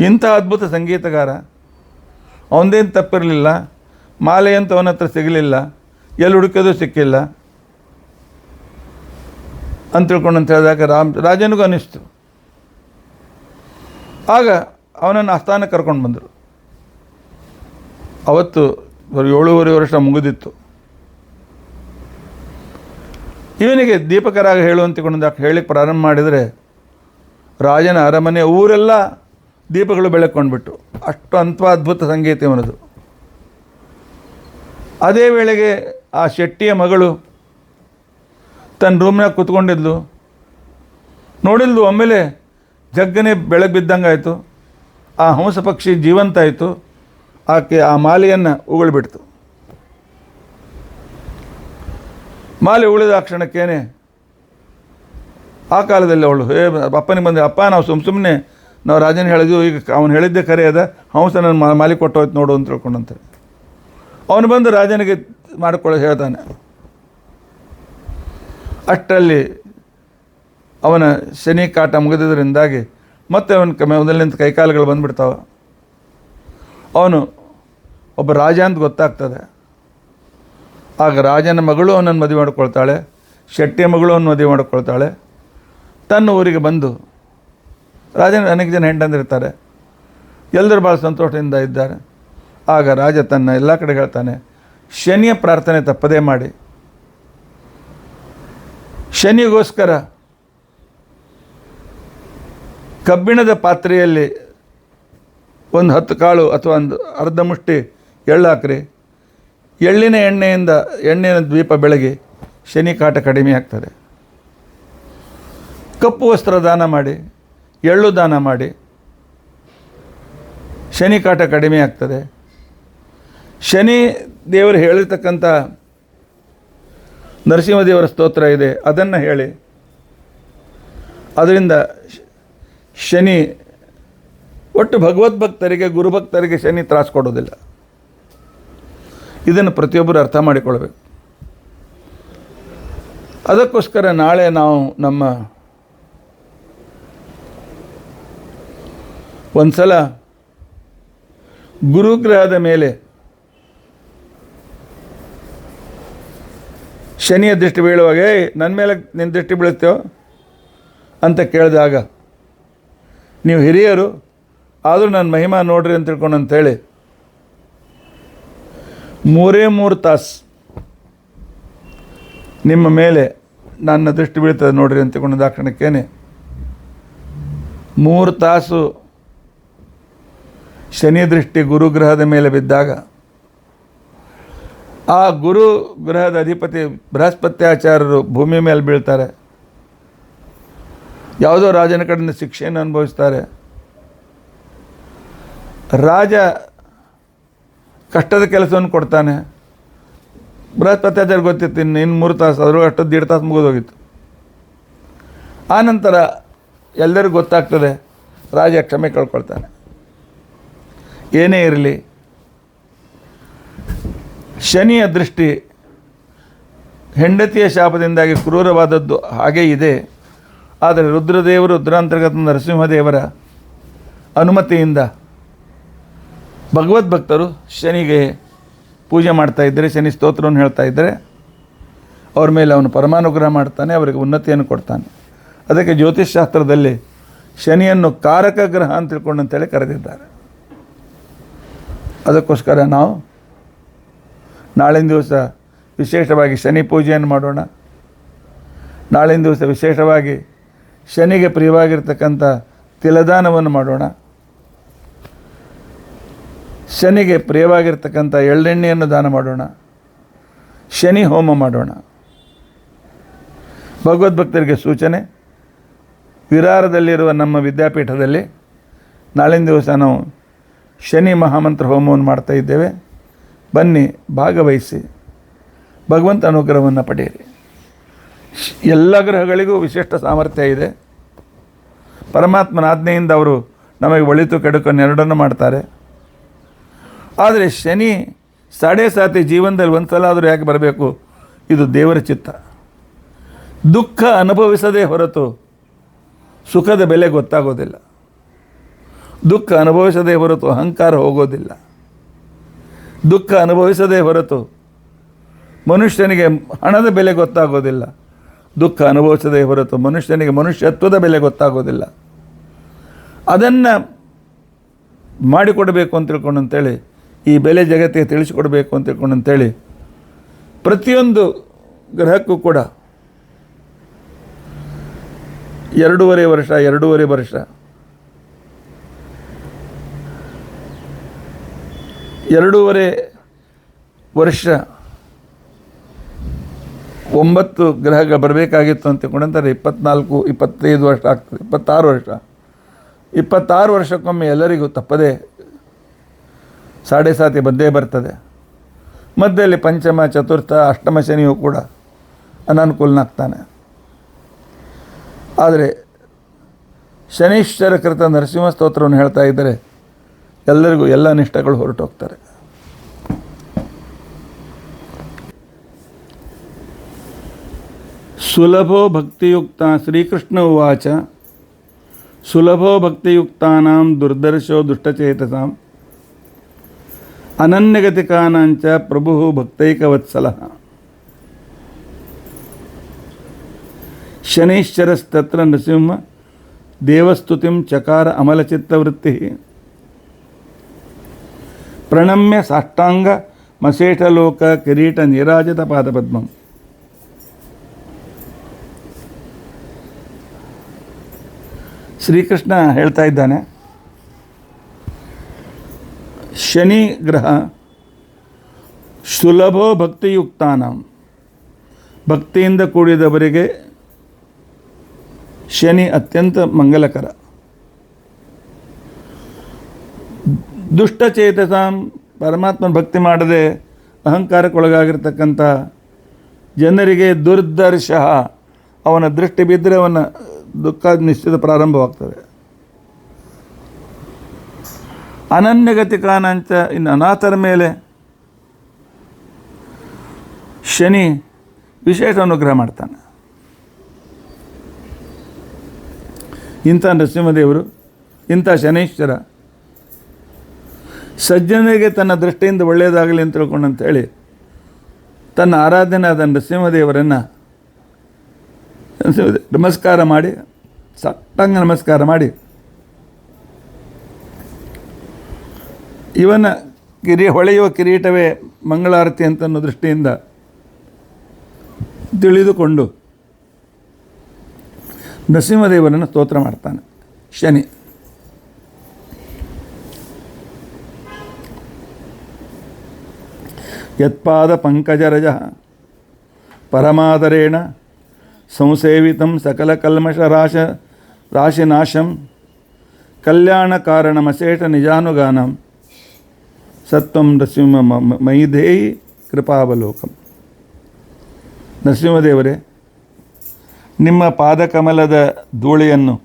ಇಂಥ ಅದ್ಭುತ ಸಂಗೀತಗಾರ, ಅವನದೇನು ತಪ್ಪಿರಲಿಲ್ಲ, ಮಾಲೆ ಅಂತ ಅವನ ಹತ್ರ ಸಿಗಲಿಲ್ಲ, ಎಲ್ಲಿ ಹುಡುಕೋದು ಸಿಕ್ಕಿಲ್ಲ ಅಂತ ತಿಳ್ಕೊಂಡಂತ ಹೇಳಿದಾಗ ರಾಜನಿಗೂ ಅನ್ನಿಸ್ತು. ಆಗ ಅವನನ್ನು ಆಸ್ಥಾನಕ್ಕೆ ಕರ್ಕೊಂಡು ಬಂದರು. ಅವತ್ತು 7.5 ವರ್ಷ ಮುಗಿದಿತ್ತು. ಇವನಿಗೆ ದೀಪಕರಾಗ ಹೇಳುವಂತ ಹೇಳಿಕ್ಕೆ ಪ್ರಾರಂಭ ಮಾಡಿದರೆ ರಾಜನ ಅರಮನೆ ಊರೆಲ್ಲ ದೀಪಗಳು ಬೆಳಕೊಂಡ್ಬಿಟ್ಟು, ಅಷ್ಟು ಅದ್ಭುತ ಸಂಗೀತ ಇವನದು. ಅದೇ ವೇಳೆಗೆ ಆ ಶೆಟ್ಟಿಯ ಮಗಳು ತನ್ನ ರೂಮ್ನಾಗ ಕೂತ್ಕೊಂಡಿದ್ಲು. ನೋಡಿದ್ಲು, ಒಮ್ಮೆಲೆ ಜಗ್ಗನೆ ಬೆಳಗ್ಗೆ ಬಿದ್ದಂಗೆ ಆಯಿತು. ಆ ಹಂಸ ಪಕ್ಷಿ ಜೀವಂತ ಆಯಿತು. ಆಕೆ ಆ ಮಾಲೆಯನ್ನು ಉಗುಳ್ಬಿಡ್ತು. ಮಾಲೆ ಉಳಿದ ಆ ಕ್ಷಣಕ್ಕೇನೆ ಆ ಕಾಲದಲ್ಲಿ ಅವಳು ಅಪ್ಪನಿಗೆ ಬಂದೆ, ಅಪ್ಪ ನಾವು ಸುಮ್ಮನೆ ನಾವು ರಾಜನ ಹೇಳಿದ್ವಿ, ಈಗ ಅವನು ಹೇಳಿದ್ದೆ ಖರೆ ಅದ, ಹಂಸ ನನ್ನ ಮಾಲೆ ಕೊಟ್ಟು ಹೋಯ್ತು ನೋಡು ಅಂತ ತಿಳ್ಕೊಂಡಂತೆ. ಅವನು ಬಂದು ರಾಜನಿಗೆ ಮಾಡಿಕೊಳ್ಳೋ ಹೇಳ್ತಾನೆ. ಅಷ್ಟರಲ್ಲಿ ಅವನ ಶನಿ ಕಾಟ ಮುಗಿದಿದ್ದರಿಂದಾಗಿ ಮತ್ತೆ ಅವನ ಮೊದಲಿನಿಂದ ಕೈಕಾಲುಗಳು ಬಂದುಬಿಡ್ತಾವೆ. ಅವನು ಒಬ್ಬ ರಾಜ ಅಂತ ಗೊತ್ತಾಗ್ತದೆ. ಆಗ ರಾಜನ ಮಗಳು ಅವನನ್ನು ಮದುವೆ ಮಾಡ್ಕೊಳ್ತಾಳೆ, ಶೆಟ್ಟಿಯ ಮಗಳು ಅವನು ಮದುವೆ ಮಾಡ್ಕೊಳ್ತಾಳೆ. ತನ್ನ ಊರಿಗೆ ಬಂದು ರಾಜನ ಅನೇಕ ಜನ ಹೆಂಡಂದಿರ್ತಾರೆ, ಎಲ್ಲರೂ ಭಾಳ ಸಂತೋಷದಿಂದ ಇದ್ದಾರೆ. ಆಗ ರಾಜ ತನ್ನ ಎಲ್ಲ ಕಡೆ ಹೇಳ್ತಾನೆ, ಶನಿಯ ಪ್ರಾರ್ಥನೆ ತಪ್ಪದೇ ಮಾಡಿ, ಶನಿಗೋಸ್ಕರ ಕಬ್ಬಿಣದ ಪಾತ್ರೆಯಲ್ಲಿ ಒಂದು 10 ಕಾಳು ಅಥವಾ ಒಂದು ಅರ್ಧ ಮುಷ್ಟಿ ಎಳ್ಳು ಹಾಕ್ರಿ. ಎಳ್ಳಿನ ಎಣ್ಣೆಯ ದ್ವೀಪ ಬೆಳಗಿ ಶನಿ ಕಾಟ ಕಡಿಮೆ ಆಗ್ತದೆ. ಕಪ್ಪು ವಸ್ತ್ರ ದಾನ ಮಾಡಿ, ಎಳ್ಳು ದಾನ ಮಾಡಿ ಶನಿ ಕಾಟ ಕಡಿಮೆ ಆಗ್ತದೆ. ಶನಿ ದೇವರು ಹೇಳಿರ್ತಕ್ಕಂಥ ನರಸಿಂಹದೇವರ ಸ್ತೋತ್ರ ಇದೆ, ಅದನ್ನು ಹೇಳಿ. ಅದರಿಂದ ಶನಿ ಒಟ್ಟು ಭಗವದ್ಭಕ್ತರಿಗೆ, ಗುರುಭಕ್ತರಿಗೆ ಶನಿ ತ್ರಾಸು ಕೊಡೋದಿಲ್ಲ. ಇದನ್ನು ಪ್ರತಿಯೊಬ್ಬರು ಅರ್ಥ ಮಾಡಿಕೊಳ್ಬೇಕು. ಅದಕ್ಕೋಸ್ಕರ ನಾಳೆ ನಾವು ನಮ್ಮ ಒಂದು ಸಲ ಗುರುಗ್ರಹದ ಮೇಲೆ ಶನಿಯ ದೃಷ್ಟಿ ಬೀಳುವಾಗ ನನ್ನ ಮೇಲೆ ನಿನ್ನ ದೃಷ್ಟಿ ಬೀಳುತ್ತೋ ಅಂತ ಕೇಳಿದಾಗ, ನೀವು ಹಿರಿಯರು ಆದರೂ ನನ್ನ ಮಹಿಮಾ ನೋಡ್ರಿ ಅಂತ ತಿಳ್ಕೊಂಡು ಅಂತೇಳಿ 3 ತಾಸು ನಿಮ್ಮ ಮೇಲೆ ನನ್ನ ದೃಷ್ಟಿ ಬೀಳ್ತದೆ ನೋಡ್ರಿ ಅಂತ ತಿಳ್ಕೊಂಡು ದಾಕ್ಷಣಕ್ಕೇನೆ 3 ತಾಸು ಶನಿ ದೃಷ್ಟಿ ಗುರುಗ್ರಹದ ಮೇಲೆ ಬಿದ್ದಾಗ ಆ ಗುರುಗ್ರಹದ ಅಧಿಪತಿ ಬೃಹಸ್ಪತ್ಯಾಚಾರ್ಯರು ಭೂಮಿ ಮೇಲೆ ಬೀಳ್ತಾರೆ. ಯಾವುದೋ ರಾಜನ ಕಡೆಯಿಂದ ಶಿಕ್ಷೆಯನ್ನು ಅನುಭವಿಸ್ತಾರೆ. ರಾಜ ಕಷ್ಟದ ಕೆಲಸವನ್ನು ಕೊಡ್ತಾನೆ. ಬೃಹಸ್ಪತ್ಯಾಚಾರ್ಯ ಗೊತ್ತಿತ್ತು, ಇನ್ನು 3 ತಾಸು, ಅದ್ರ ಅಷ್ಟೊಂದು 1.5 ತಾಸು ಮುಗಿದೋಗಿತ್ತು. ಆನಂತರ ಎಲ್ಲರಿಗೂ ಗೊತ್ತಾಗ್ತದೆ, ರಾಜ ಕ್ಷಮೆ ಕಳ್ಕೊಳ್ತಾನೆ. ಏನೇ ಇರಲಿ, ಶನಿಯ ದೃಷ್ಟಿ ಹೆಂಡತಿಯ ಶಾಪದಿಂದಾಗಿ ಕ್ರೂರವಾದದ್ದು ಹಾಗೇ ಇದೆ. ಆದರೆ ರುದ್ರದೇವರು, ರುದ್ರಾಂತರ್ಗತ ನರಸಿಂಹದೇವರ ಅನುಮತಿಯಿಂದ ಭಗವದ್ಭಕ್ತರು ಶನಿಗೆ ಪೂಜೆ ಮಾಡ್ತಾ ಇದ್ದರೆ, ಶನಿ ಸ್ತೋತ್ರವನ್ನು ಹೇಳ್ತಾ ಇದ್ದರೆ ಅವ್ರ ಮೇಲೆ ಅವನು ಪರಮಾನುಗ್ರಹ ಮಾಡ್ತಾನೆ, ಅವರಿಗೆ ಉನ್ನತಿಯನ್ನು ಕೊಡ್ತಾನೆ. ಅದಕ್ಕೆ ಜ್ಯೋತಿಷ್ ಶಾಸ್ತ್ರದಲ್ಲಿ ಶನಿಯನ್ನು ಕಾರಕ ಗ್ರಹ ಅಂತ ತಿಳ್ಕೊಂಡು ಅಂತೇಳಿ ಕರೆದಿದ್ದಾರೆ. ಅದಕ್ಕೋಸ್ಕರ ನಾವು ನಾಳಿನ ದಿವಸ ವಿಶೇಷವಾಗಿ ಶನಿ ಪೂಜೆಯನ್ನು ಮಾಡೋಣ. ನಾಳಿನ ದಿವಸ ವಿಶೇಷವಾಗಿ ಶನಿಗೆ ಪ್ರಿಯವಾಗಿರ್ತಕ್ಕಂಥ ತಿಲದಾನವನ್ನು ಮಾಡೋಣ. ಶನಿಗೆ ಪ್ರಿಯವಾಗಿರ್ತಕ್ಕಂಥ ಎಳ್ಳೆಣ್ಣೆಯನ್ನು ದಾನ ಮಾಡೋಣ. ಶನಿ ಹೋಮ ಮಾಡೋಣ. ಭಗವದ್ಭಕ್ತರಿಗೆ ಸೂಚನೆ, ವಿರಾರದಲ್ಲಿರುವ ನಮ್ಮ ವಿದ್ಯಾಪೀಠದಲ್ಲಿ ನಾಳಿನ ದಿವಸ ನಾವು ಶನಿ ಮಹಾಮಂತ್ರ ಹೋಮವನ್ನು ಮಾಡ್ತಾ ಇದ್ದೇವೆ. ಬನ್ನಿ, ಭಾಗವಹಿಸಿ, ಭಗವಂತ ಅನುಗ್ರಹವನ್ನು ಪಡೆಯಿರಿ. ಎಲ್ಲ ಗ್ರಹಗಳಿಗೂ ವಿಶಿಷ್ಟ ಸಾಮರ್ಥ್ಯ ಇದೆ. ಪರಮಾತ್ಮನ ಆಜ್ಞೆಯಿಂದ ಅವರು ನಮಗೆ ಒಳಿತು ಕೆಡುಕನ್ನು ಎರಡನ್ನು ಮಾಡ್ತಾರೆ. ಆದರೆ ಶನಿ ಸಾತಿ ಜೀವನದಲ್ಲಿ ಒಂದು ಸಲ ಆದರೂ ಯಾಕೆ ಬರಬೇಕು? ಇದು ದೇವರ ಚಿತ್ತ. ದುಃಖ ಅನುಭವಿಸದೇ ಹೊರತು ಸುಖದ ಬೆಲೆ ಗೊತ್ತಾಗೋದಿಲ್ಲ. ದುಃಖ ಅನುಭವಿಸದೇ ಹೊರತು ಅಹಂಕಾರ ಹೋಗೋದಿಲ್ಲ. ದುಃಖ ಅನುಭವಿಸದೇ ಹೊರತು ಮನುಷ್ಯನಿಗೆ ಹಣದ ಬೆಲೆ ಗೊತ್ತಾಗೋದಿಲ್ಲ. ದುಃಖ ಅನುಭವಿಸದೇ ಹೊರತು ಮನುಷ್ಯನಿಗೆ ಮನುಷ್ಯತ್ವದ ಬೆಲೆ ಗೊತ್ತಾಗೋದಿಲ್ಲ. ಅದನ್ನು ಮಾಡಿಕೊಡಬೇಕು ಅಂತ ತಿಳ್ಕೊಂಡು ಅಂತೇಳಿ, ಈ ಬೆಲೆ ಜಗತ್ತಿಗೆ ತಿಳಿಸಿಕೊಡಬೇಕು ಅಂತ ತಿಳ್ಕೊಂಡು ಅಂತೇಳಿ ಪ್ರತಿಯೊಂದು ಗ್ರಹಕ್ಕೂ ಕೂಡ 2.5 ವರ್ಷ 2.5 ವರ್ಷ 2.5 ವರ್ಷ 9 ಗ್ರಹಗಳು ಬರಬೇಕಾಗಿತ್ತು ಅಂತ ತಿಳ್ಕೊಂಡಂತಾರೆ. 24 25 ವರ್ಷ ಆಗ್ತದೆ, 26 ವರ್ಷ. 26 ವರ್ಷಕ್ಕೊಮ್ಮೆ ಎಲ್ಲರಿಗೂ ತಪ್ಪದೇ 7.5 ಬಂದೇ ಬರ್ತದೆ. ಮಧ್ಯದಲ್ಲಿ ಪಂಚಮ, ಚತುರ್ಥ, ಅಷ್ಟಮ ಶನಿಯೂ ಕೂಡ ಅನಾನುಕೂಲನಾಗ್ತಾನೆ. ಆದರೆ ಶನೀಶ್ವರ ಕೃತ ನರಸಿಂಹ ಸ್ತೋತ್ರವನ್ನು ಹೇಳ್ತಾ ಇದ್ದರೆ ಎಲ್ಲರಿಗೂ ಎಲ್ಲ ನಿಷ್ಠಗಳು ಹೊರಟೋಗ್ತಾರೆ. ಸುಲಭೋ ಭಕ್ತಿಯುಕ್ತ ಶ್ರೀಕೃಷ್ಣ ಉವಾಚ ಸುಲಭೋ ಭಕ್ತಿಯುಕ್ತಾನಾಂ ದುರ್ದರ್ಶೋ ದುಷ್ಟಚೇತಸಾಂ ಅನನ್ಯಗತಿಕಾನಾಂಚ ಪ್ರಭು ಭಕ್ತೈಕವತ್ಸಲಃ ಶನೈಶ್ಚರಸ್ತತ್ರ ನೃಸಿಂಹ ದೇವಸ್ತುತಿಂ ಚಕಾರ ಅಮಲಚಿತ್ತವೃತ್ತಿ ಪ್ರಣಮ್ಯ ಸಾಷ್ಟಾಂಗ ಮಶೇಷಲೋಕ ಕಿರೀಟ ನೀರಾಜಿತ ಪಾದಪದ್ಮಂ. ಶ್ರೀಕೃಷ್ಣ ಹೇಳ್ತಾ ಇದ್ದಾನೆ, ಶನಿ ಗ್ರಹ ಸುಲಭೋ ಭಕ್ತಿಯುಕ್ತಾನಾಂ, ಭಕ್ತಿಯಿಂದ ಕೂಡಿದವರಿಗೆ ಶನಿ ಅತ್ಯಂತ ಮಂಗಲಕರ. ದುಷ್ಟಚೇತಸಾಂ, ಪರಮಾತ್ಮನ ಭಕ್ತಿ ಮಾಡದೆ ಅಹಂಕಾರಕ್ಕೊಳಗಾಗಿರ್ತಕ್ಕಂಥ ಜನರಿಗೆ ದುರ್ದರ್ಶ, ಅವನ ದೃಷ್ಟಿ ಬಿದ್ದರೆ ಅವನ ದುಃಖ ನಿಶ್ಚಿತ ಪ್ರಾರಂಭವಾಗ್ತದೆ. ಅನನ್ಯಗತಿಕಾನಂಚ, ಇನ್ನು ಅನಾಥರ ಮೇಲೆ ಶನಿ ವಿಶೇಷ ಅನುಗ್ರಹ ಮಾಡ್ತಾನೆ. ಇಂಥ ನರಸಿಂಹದೇವರು, ಇಂಥ ಶನೀಶ್ವರ ಸಜ್ಜನರಿಗೆ ತನ್ನ ದೃಷ್ಟಿಯಿಂದ ಒಳ್ಳೆಯದಾಗಲಿ ಅಂತ ತಿಳ್ಕೊಂಡಂತೇಳಿ ತನ್ನ ಆರಾಧನೆ ಆದ ನರಸಿಂಹದೇವರನ್ನು ನಮಸ್ಕಾರ ಮಾಡಿ, ಸಟ್ಟಂಗ ನಮಸ್ಕಾರ ಮಾಡಿ, ಇವನ ಹೊಳೆಯುವ ಕಿರೀಟವೇ ಮಂಗಳಾರತಿ ಅಂತನ್ನೋ ದೃಷ್ಟಿಯಿಂದ ತಿಳಿದುಕೊಂಡು ನರಸಿಂಹದೇವರನ್ನು ಸ್ತೋತ್ರ ಮಾಡ್ತಾನೆ ಶನಿ. ಯತ್ಪಾದ ಪಂಕಜರಜ ಪರಮಾದರೇಣ ಸಂಸೇವಿತಂ ಸಕಲ ಕಲ್ಮಷ ರಾಶಿನಾಶಂ ಕಲ್ಯಾಣ ಕಾರಣಮಶೇಷ ನಿಜಾನುಗಾನಂ ಸತ್ವಂ ನರಸಿಂಹ ಮೈಧೇಯಿ ಕೃಪಾವಲೋಕಂ. ನರಸಿಂಹದೇವರೇ, ನಿಮ್ಮ ಪಾದಕಮಲದ ಧೂಳಿಯನ್ನು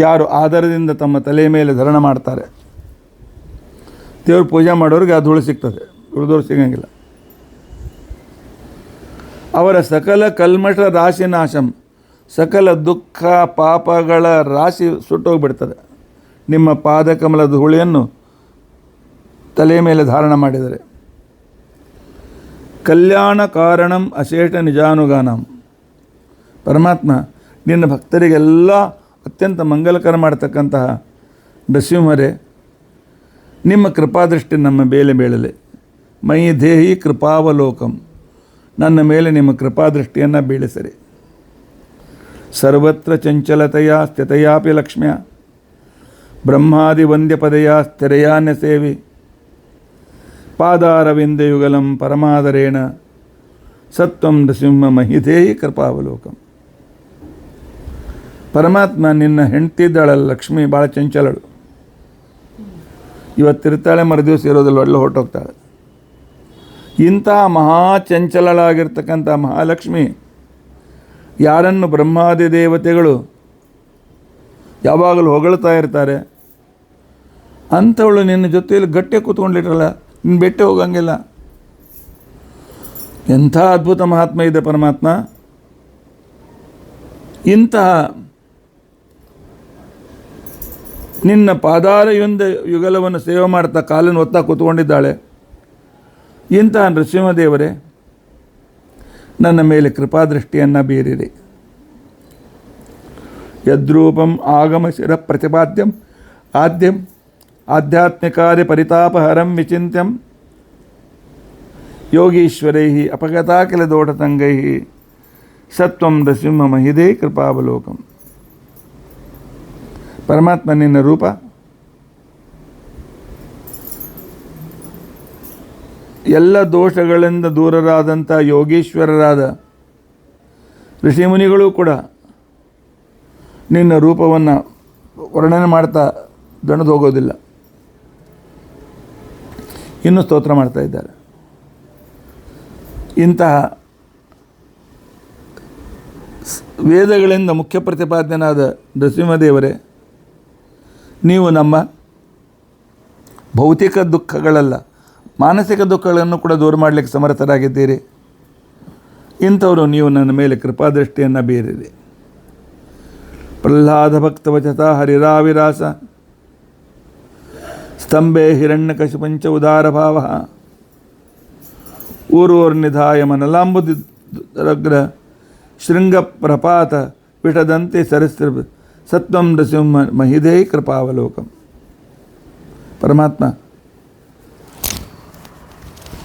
ಯಾರು ಆಧಾರದಿಂದ ತಮ್ಮ ತಲೆಯ ಮೇಲೆ ಧರಣ ಮಾಡ್ತಾರೆ, ದೇವ್ರ ಪೂಜೆ ಮಾಡೋರಿಗೆ ಆ ಧೂಳು ಸಿಗ್ತದೆ, ಉಳಿದವ್ರು ಸಿಗಂಗಿಲ್ಲ. ಅವರ ಸಕಲ ಕಲ್ಮಷ ರಾಶಿನಾಶಂ, ಸಕಲ ದುಃಖ ಪಾಪಗಳ ರಾಶಿ ಸುಟ್ಟೋಗ್ಬಿಡ್ತದೆ ನಿಮ್ಮ ಪಾದಕಮಲದ ಧೂಳಿಯನ್ನು ತಲೆಯ ಮೇಲೆ ಧಾರಣ ಮಾಡಿದರೆ. ಕಲ್ಯಾಣ ಕಾರಣಂ ಅಶೇಷ ನಿಜಾನುಗಾನಂ, ಪರಮಾತ್ಮ ನಿನ್ನ ಭಕ್ತರಿಗೆಲ್ಲ ಅತ್ಯಂತ ಮಂಗಲಕರ ಮಾಡತಕ್ಕಂತಹ ನರಸಿಂಹರೇ, ನಿಮ್ಮ ಕೃಪಾದೃಷ್ಟಿ ನಮ್ಮ ಮೇಲೆ ಬೀಳಲಿ. ಮೈ ದೇಹಿ ಕೃಪಾವಲೋಕಂ, ನನ್ನ ಮೇಲೆ ನಿಮ್ಮ ಕೃಪಾದೃಷ್ಟಿಯನ್ನು ಬೀಳಿಸಿರಿ. ಸರ್ವತ್ರ ಚಂಚಲತೆಯ ಸ್ಥಿತಯಾಪಿ ಲಕ್ಷ್ಮ್ಯ ಬ್ರಹ್ಮಾದಿ ವಂದ್ಯಪದಯ ಸ್ಥಿರಯಾನ್ಯ ಸೇವಿ ಪಾದಾರವಿಂದಯುಗಲಂ ಪರಮಾದರೇಣ ಸತ್ವಂ ನೃಸಿಂಹ ಮಹಿಧೇಯಿ ಕೃಪಾವಲೋಕಂ. ಪರಮಾತ್ಮ ನಿನ್ನ ಹೆಂಡ್ತಿದ್ದಾಳಲ್ಲ ಲಕ್ಷ್ಮಿ, ಭಾಳ ಚಂಚಲಳು. ಇವತ್ತಿರ್ತಾಳೆ, ಮರುದಿವಸ ಇರೋದಿಲ್ಲ, ಒಳ್ಳೆ ಹೊರಟೋಗ್ತಾಳೆ. ಇಂತಹ ಮಹಾಚಂಚಲಳಾಗಿರ್ತಕ್ಕಂಥ ಮಹಾಲಕ್ಷ್ಮಿ ಯಾರನ್ನು ಬ್ರಹ್ಮಾದಿ ದೇವತೆಗಳು ಯಾವಾಗಲೂ ಹೊಗಳ್ತಾ ಇರ್ತಾರೆ, ಅಂಥವಳು ನಿನ್ನ ಜೊತೆಯಲ್ಲಿ ಗಟ್ಟಿ ಕೂತ್ಕೊಂಡಿರಲ್ಲ, ನಿನ್ನ ಬೆಟ್ಟ ಹೋಗಂಗಿಲ್ಲ. ಎಂಥ ಅದ್ಭುತ ಮಹಾತ್ಮ ಇದೆ ಪರಮಾತ್ಮ. ಇಂತಹ ನಿನ್ನ ಪಾದಾರಯುಂದ ಯುಗಲವನ್ನು ಸೇವೆ ಮಾಡ್ತಾ ಕಾಲನ್ನು ಒತ್ತಾ ಕೂತ್ಕೊಂಡಿದ್ದಾಳೆ. ಇಂತಹ ನರಸಿಂಹದೇವರೇ, ನನ್ನ ಮೇಲೆ ಕೃಪಾದೃಷ್ಟಿಯನ್ನು ಬೀರಿರಿ. ಯದ್ರೂಪಂ ಆಗಮಶಿರ ಪ್ರತಿಪಾದ್ಯಂ ಆದ್ಯಂ ಆಧ್ಯಾತ್ಮಿಕಾದಿ ಪರಿತಾಪಹರಂ ವಿಚಿಂತ್ಯಂ ಯೋಗೀಶ್ವರೈ ಅಪಗತಾಕಿಲ ದೋಟತಂಗೈ ಸತ್ವಂ ನೃಸಿಂಹ ಮಹಿದೇ ಕೃಪಾವಲೋಕಂ. ಪರಮಾತ್ಮ ನಿನ್ನ ರೂಪ ಎಲ್ಲ ದೋಷಗಳಿಂದ ದೂರರಾದಂಥ ಯೋಗೀಶ್ವರರಾದ ಋಷಿಮುನಿಗಳು ಕೂಡ ನಿನ್ನ ರೂಪವನ್ನು ವರ್ಣನೆ ಮಾಡ್ತಾ ದಣದು ಹೋಗೋದಿಲ್ಲ, ಇನ್ನೂ ಸ್ತೋತ್ರ ಮಾಡ್ತಾ ಇದ್ದಾರೆ. ಇಂತಹ ವೇದಗಳಿಂದ ಮುಖ್ಯ ಪ್ರತಿಪಾದ್ಯನಾದ ನರಸಿಂಹದೇವರೇ, ನೀವು ನಮ್ಮ ಭೌತಿಕ ದುಃಖಗಳಲ್ಲ, ಮಾನಸಿಕ ದುಃಖಗಳನ್ನು ಕೂಡ ದೂರ ಮಾಡಲಿಕ್ಕೆ ಸಮರ್ಥರಾಗಿದ್ದೀರಿ. ಇಂಥವರು ನೀವು ನನ್ನ ಮೇಲೆ ಕೃಪಾದೃಷ್ಟಿಯನ್ನು ಬೀರಿರಿ. ಪ್ರಹ್ಲಾದ ಭಕ್ತವಚತ ಹರಿರಾವಿರಾಸ ಸ್ತಂಭೆ ಹಿರಣ್ಯಕಶಿಪಂಚ ಉದಾರಭಾವ ಊರ್ವೋರ್ನಿಧಾಯ ಮನಲಾಂಬುದಿರಗ್ರ ಶೃಂಗಪ್ರಪಾತ ವಿಟದಂತೆ ಸರಸ್ತ್ರ ಸತ್ವಂ ನೃಸಿಂಹ ಮಹಿದೇ ಕೃಪಾವಲೋಕಂ. ಪರಮಾತ್ಮ,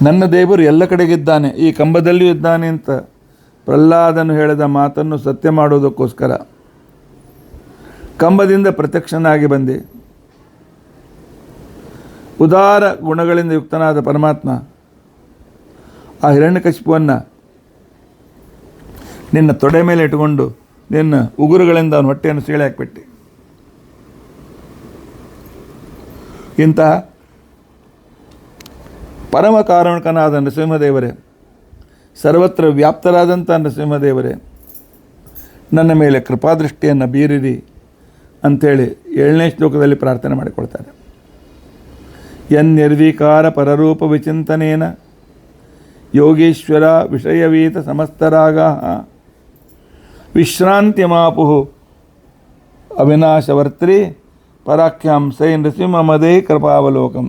ನನ್ನ ದೇವರು ಎಲ್ಲ ಕಡೆಗಿದ್ದಾನೆ, ಈ ಕಂಬದಲ್ಲಿಯೂ ಇದ್ದಾನೆ ಅಂತ ಪ್ರಹ್ಲಾದನು ಹೇಳಿದ ಮಾತನ್ನು ಸತ್ಯ ಮಾಡುವುದಕ್ಕೋಸ್ಕರ ಕಂಬದಿಂದ ಪ್ರತ್ಯಕ್ಷನಾಗಿ ಬಂದೆ. ಉದಾರ ಗುಣಗಳಿಂದ ಯುಕ್ತನಾದ ಪರಮಾತ್ಮ ಆ ಹಿರಣ್ಯಕಶಿಪುವನ್ನು ನಿನ್ನ ತೊಡೆ ಮೇಲೆ ಇಟ್ಟುಕೊಂಡು ನಿನ್ನ ಉಗುರುಗಳಿಂದ ಅವನ ಹೊಟ್ಟೆಯನ್ನು ಸೀಳಿ ಹಾಕಿಬಿಟ್ಟು ಇಂತಹ ಪರಮ ಕಾರುಣಿಕನಾದ ನರಸಿಂಹದೇವರೇ, ಸರ್ವತ್ರ ವ್ಯಾಪ್ತರಾದಂಥ ನರಸಿಂಹದೇವರೇ, ನನ್ನ ಮೇಲೆ ಕೃಪಾದೃಷ್ಟಿಯನ್ನು ಬೀರಿರಿ ಅಂಥೇಳಿ 7ನೇ ಶ್ಲೋಕದಲ್ಲಿ ಪ್ರಾರ್ಥನೆ ಮಾಡಿಕೊಳ್ತಾರೆ. ಯನ್ನಿರ್ವಿಕಾರ ಪರರೂಪ ವಿಚಿಂತನೇನ ಯೋಗೀಶ್ವರ ವಿಷಯವೀತ ಸಮಸ್ತರಾಗ ವಿಶ್ರಾಂತಿಮಾಪು ಅವಿನಾಶವರ್ತ್ರಿ ಪರಾಖ್ಯಾಂ ಸೈ ನೃಸಿಂಹಮದೇ ಕೃಪಾವಲೋಕಂ.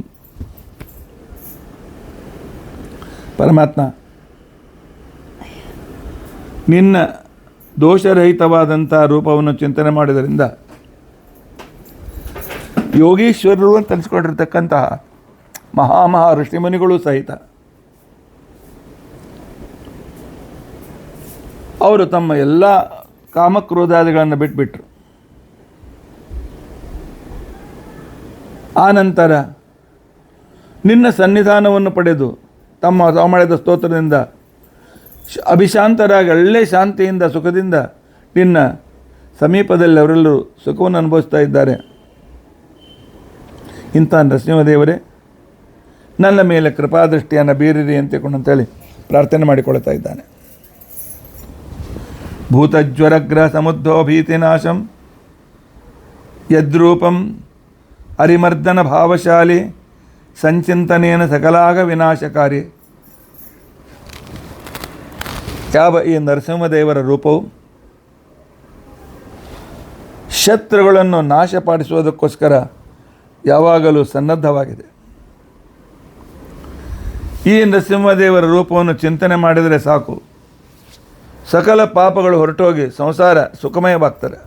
ಪರಮಾತ್ಮ, ನಿನ್ನ ದೋಷರಹಿತವಾದಂಥ ರೂಪವನ್ನು ಚಿಂತನೆ ಮಾಡಿದ್ದರಿಂದ ಯೋಗೀಶ್ವರರು ಅಂತ ಅನಿಸ್ಕೊಂಡಿರ್ತಕ್ಕಂತಹ ಮಹಾ ಋಷಿಮುನಿಗಳು ಸಹಿತ ಅವರು ತಮ್ಮ ಎಲ್ಲ ಕಾಮಕ್ರೋಧಾದಿಗಳನ್ನು ಬಿಟ್ಬಿಟ್ರು. ಆ ನಂತರ ನಿನ್ನ ಸನ್ನಿಧಾನವನ್ನು ಪಡೆದು ತಾವು ಮಾಡಿದ ಸ್ತೋತ್ರದಿಂದ ಅಭಿಶಾಂತರಾಗಿ ಒಳ್ಳೆ ಶಾಂತಿಯಿಂದ ಸುಖದಿಂದ ನಿನ್ನ ಸಮೀಪದಲ್ಲಿ ಅವರೆಲ್ಲರೂ ಸುಖವನ್ನು ಅನುಭವಿಸ್ತಾ ಇದ್ದಾರೆ. ಇಂಥ ನರಸಿಂಹದೇವರೇ, ನನ್ನ ಮೇಲೆ ಕೃಪಾದೃಷ್ಟಿಯನ್ನು ಬೀರಿರಿ ಅಂತೇಳಿ ಪ್ರಾರ್ಥನೆ ಮಾಡಿಕೊಳ್ತಾ ಇದ್ದಾನೆ. ಭೂತಜ್ವರಗ್ರಹ ಸಮುದ್ಧೋ ಭೀತಿನಾಶಂ ಯದ್ರೂಪಂ ಅರಿಮರ್ದನ ಭಾವಶಾಲಿ ಸಂಚಿಂತನೇನ ಸಕಲಾಗ ವಿನಾಶಕಾರಿ. ಯಾವ ಈ ನರಸಿಂಹದೇವರ ರೂಪವು ಶತ್ರುಗಳನ್ನು ನಾಶಪಡಿಸುವುದಕ್ಕೋಸ್ಕರ ಯಾವಾಗಲೂ ಸನ್ನದ್ಧವಾಗಿದೆ. ಈ ನರಸಿಂಹದೇವರ ರೂಪವನ್ನು ಚಿಂತನೆ ಮಾಡಿದರೆ ಸಾಕು, ಸಕಲ ಪಾಪಗಳು ಹೊರಟೋಗಿ ಸಂಸಾರ ಸುಖಮಯವಾಗ್ತಾರೆ.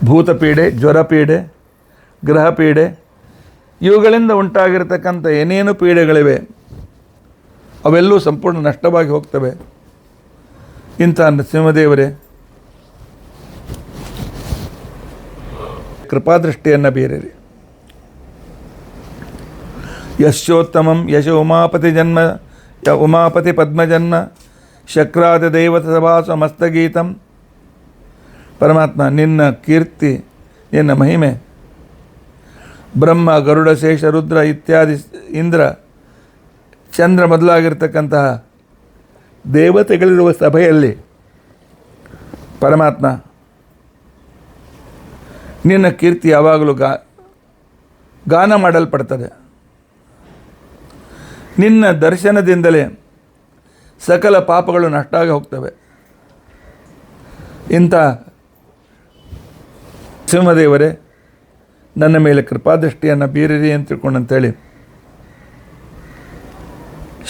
ಭೂತಪೀಡೆ, ಜ್ವರಪೀಡೆ, ಗ್ರಹಪೀಡೆ, ಇವುಗಳಿಂದ ಉಂಟಾಗಿರತಕ್ಕಂಥ ಏನೇನು ಪೀಡೆಗಳಿವೆ ಅವೆಲ್ಲೂ ಸಂಪೂರ್ಣ ನಷ್ಟವಾಗಿ ಹೋಗ್ತವೆ. ಇಂಥ ನರಸಿಂಹದೇವರೇ, ಕೃಪಾದೃಷ್ಟಿಯನ್ನು ಬೀರಿರಿ. ಯಶೋತ್ತಮಂ ಯಶ ಉಮಾಪತಿ ಪದ್ಮಜನ್ಮ ಶಕ್ರಾದ ದೈವತ ಸಭಾಸ ಮಸ್ತಗೀತಂ. ಪರಮಾತ್ಮ, ನಿನ್ನ ಕೀರ್ತಿ, ನಿನ್ನ ಮಹಿಮೆ ಬ್ರಹ್ಮ, ಗರುಡ, ಶೇಷ, ರುದ್ರ ಇತ್ಯಾದಿ ಇಂದ್ರ, ಚಂದ್ರ ಮೊದಲಾಗಿರ್ತಕ್ಕಂತಹ ದೇವತೆಗಳಿರುವ ಸಭೆಯಲ್ಲಿ ಪರಮಾತ್ಮ ನಿನ್ನ ಕೀರ್ತಿ ಯಾವಾಗಲೂ ಗಾನ ಮಾಡಲ್ಪಡ್ತದೆ. ನಿನ್ನ ದರ್ಶನದಿಂದಲೇ ಸಕಲ ಪಾಪಗಳು ನಷ್ಟ ಆಗಿ ಹೋಗ್ತವೆ. ಇಂಥ ಸಿಂಹದೇವರೇ, ನನ್ನ ಮೇಲೆ ಕೃಪಾದೃಷ್ಟಿಯನ್ನು ಬೀರಿರಿ ಅಂತ ತಿಳ್ಕೊಂಡಂತೇಳಿ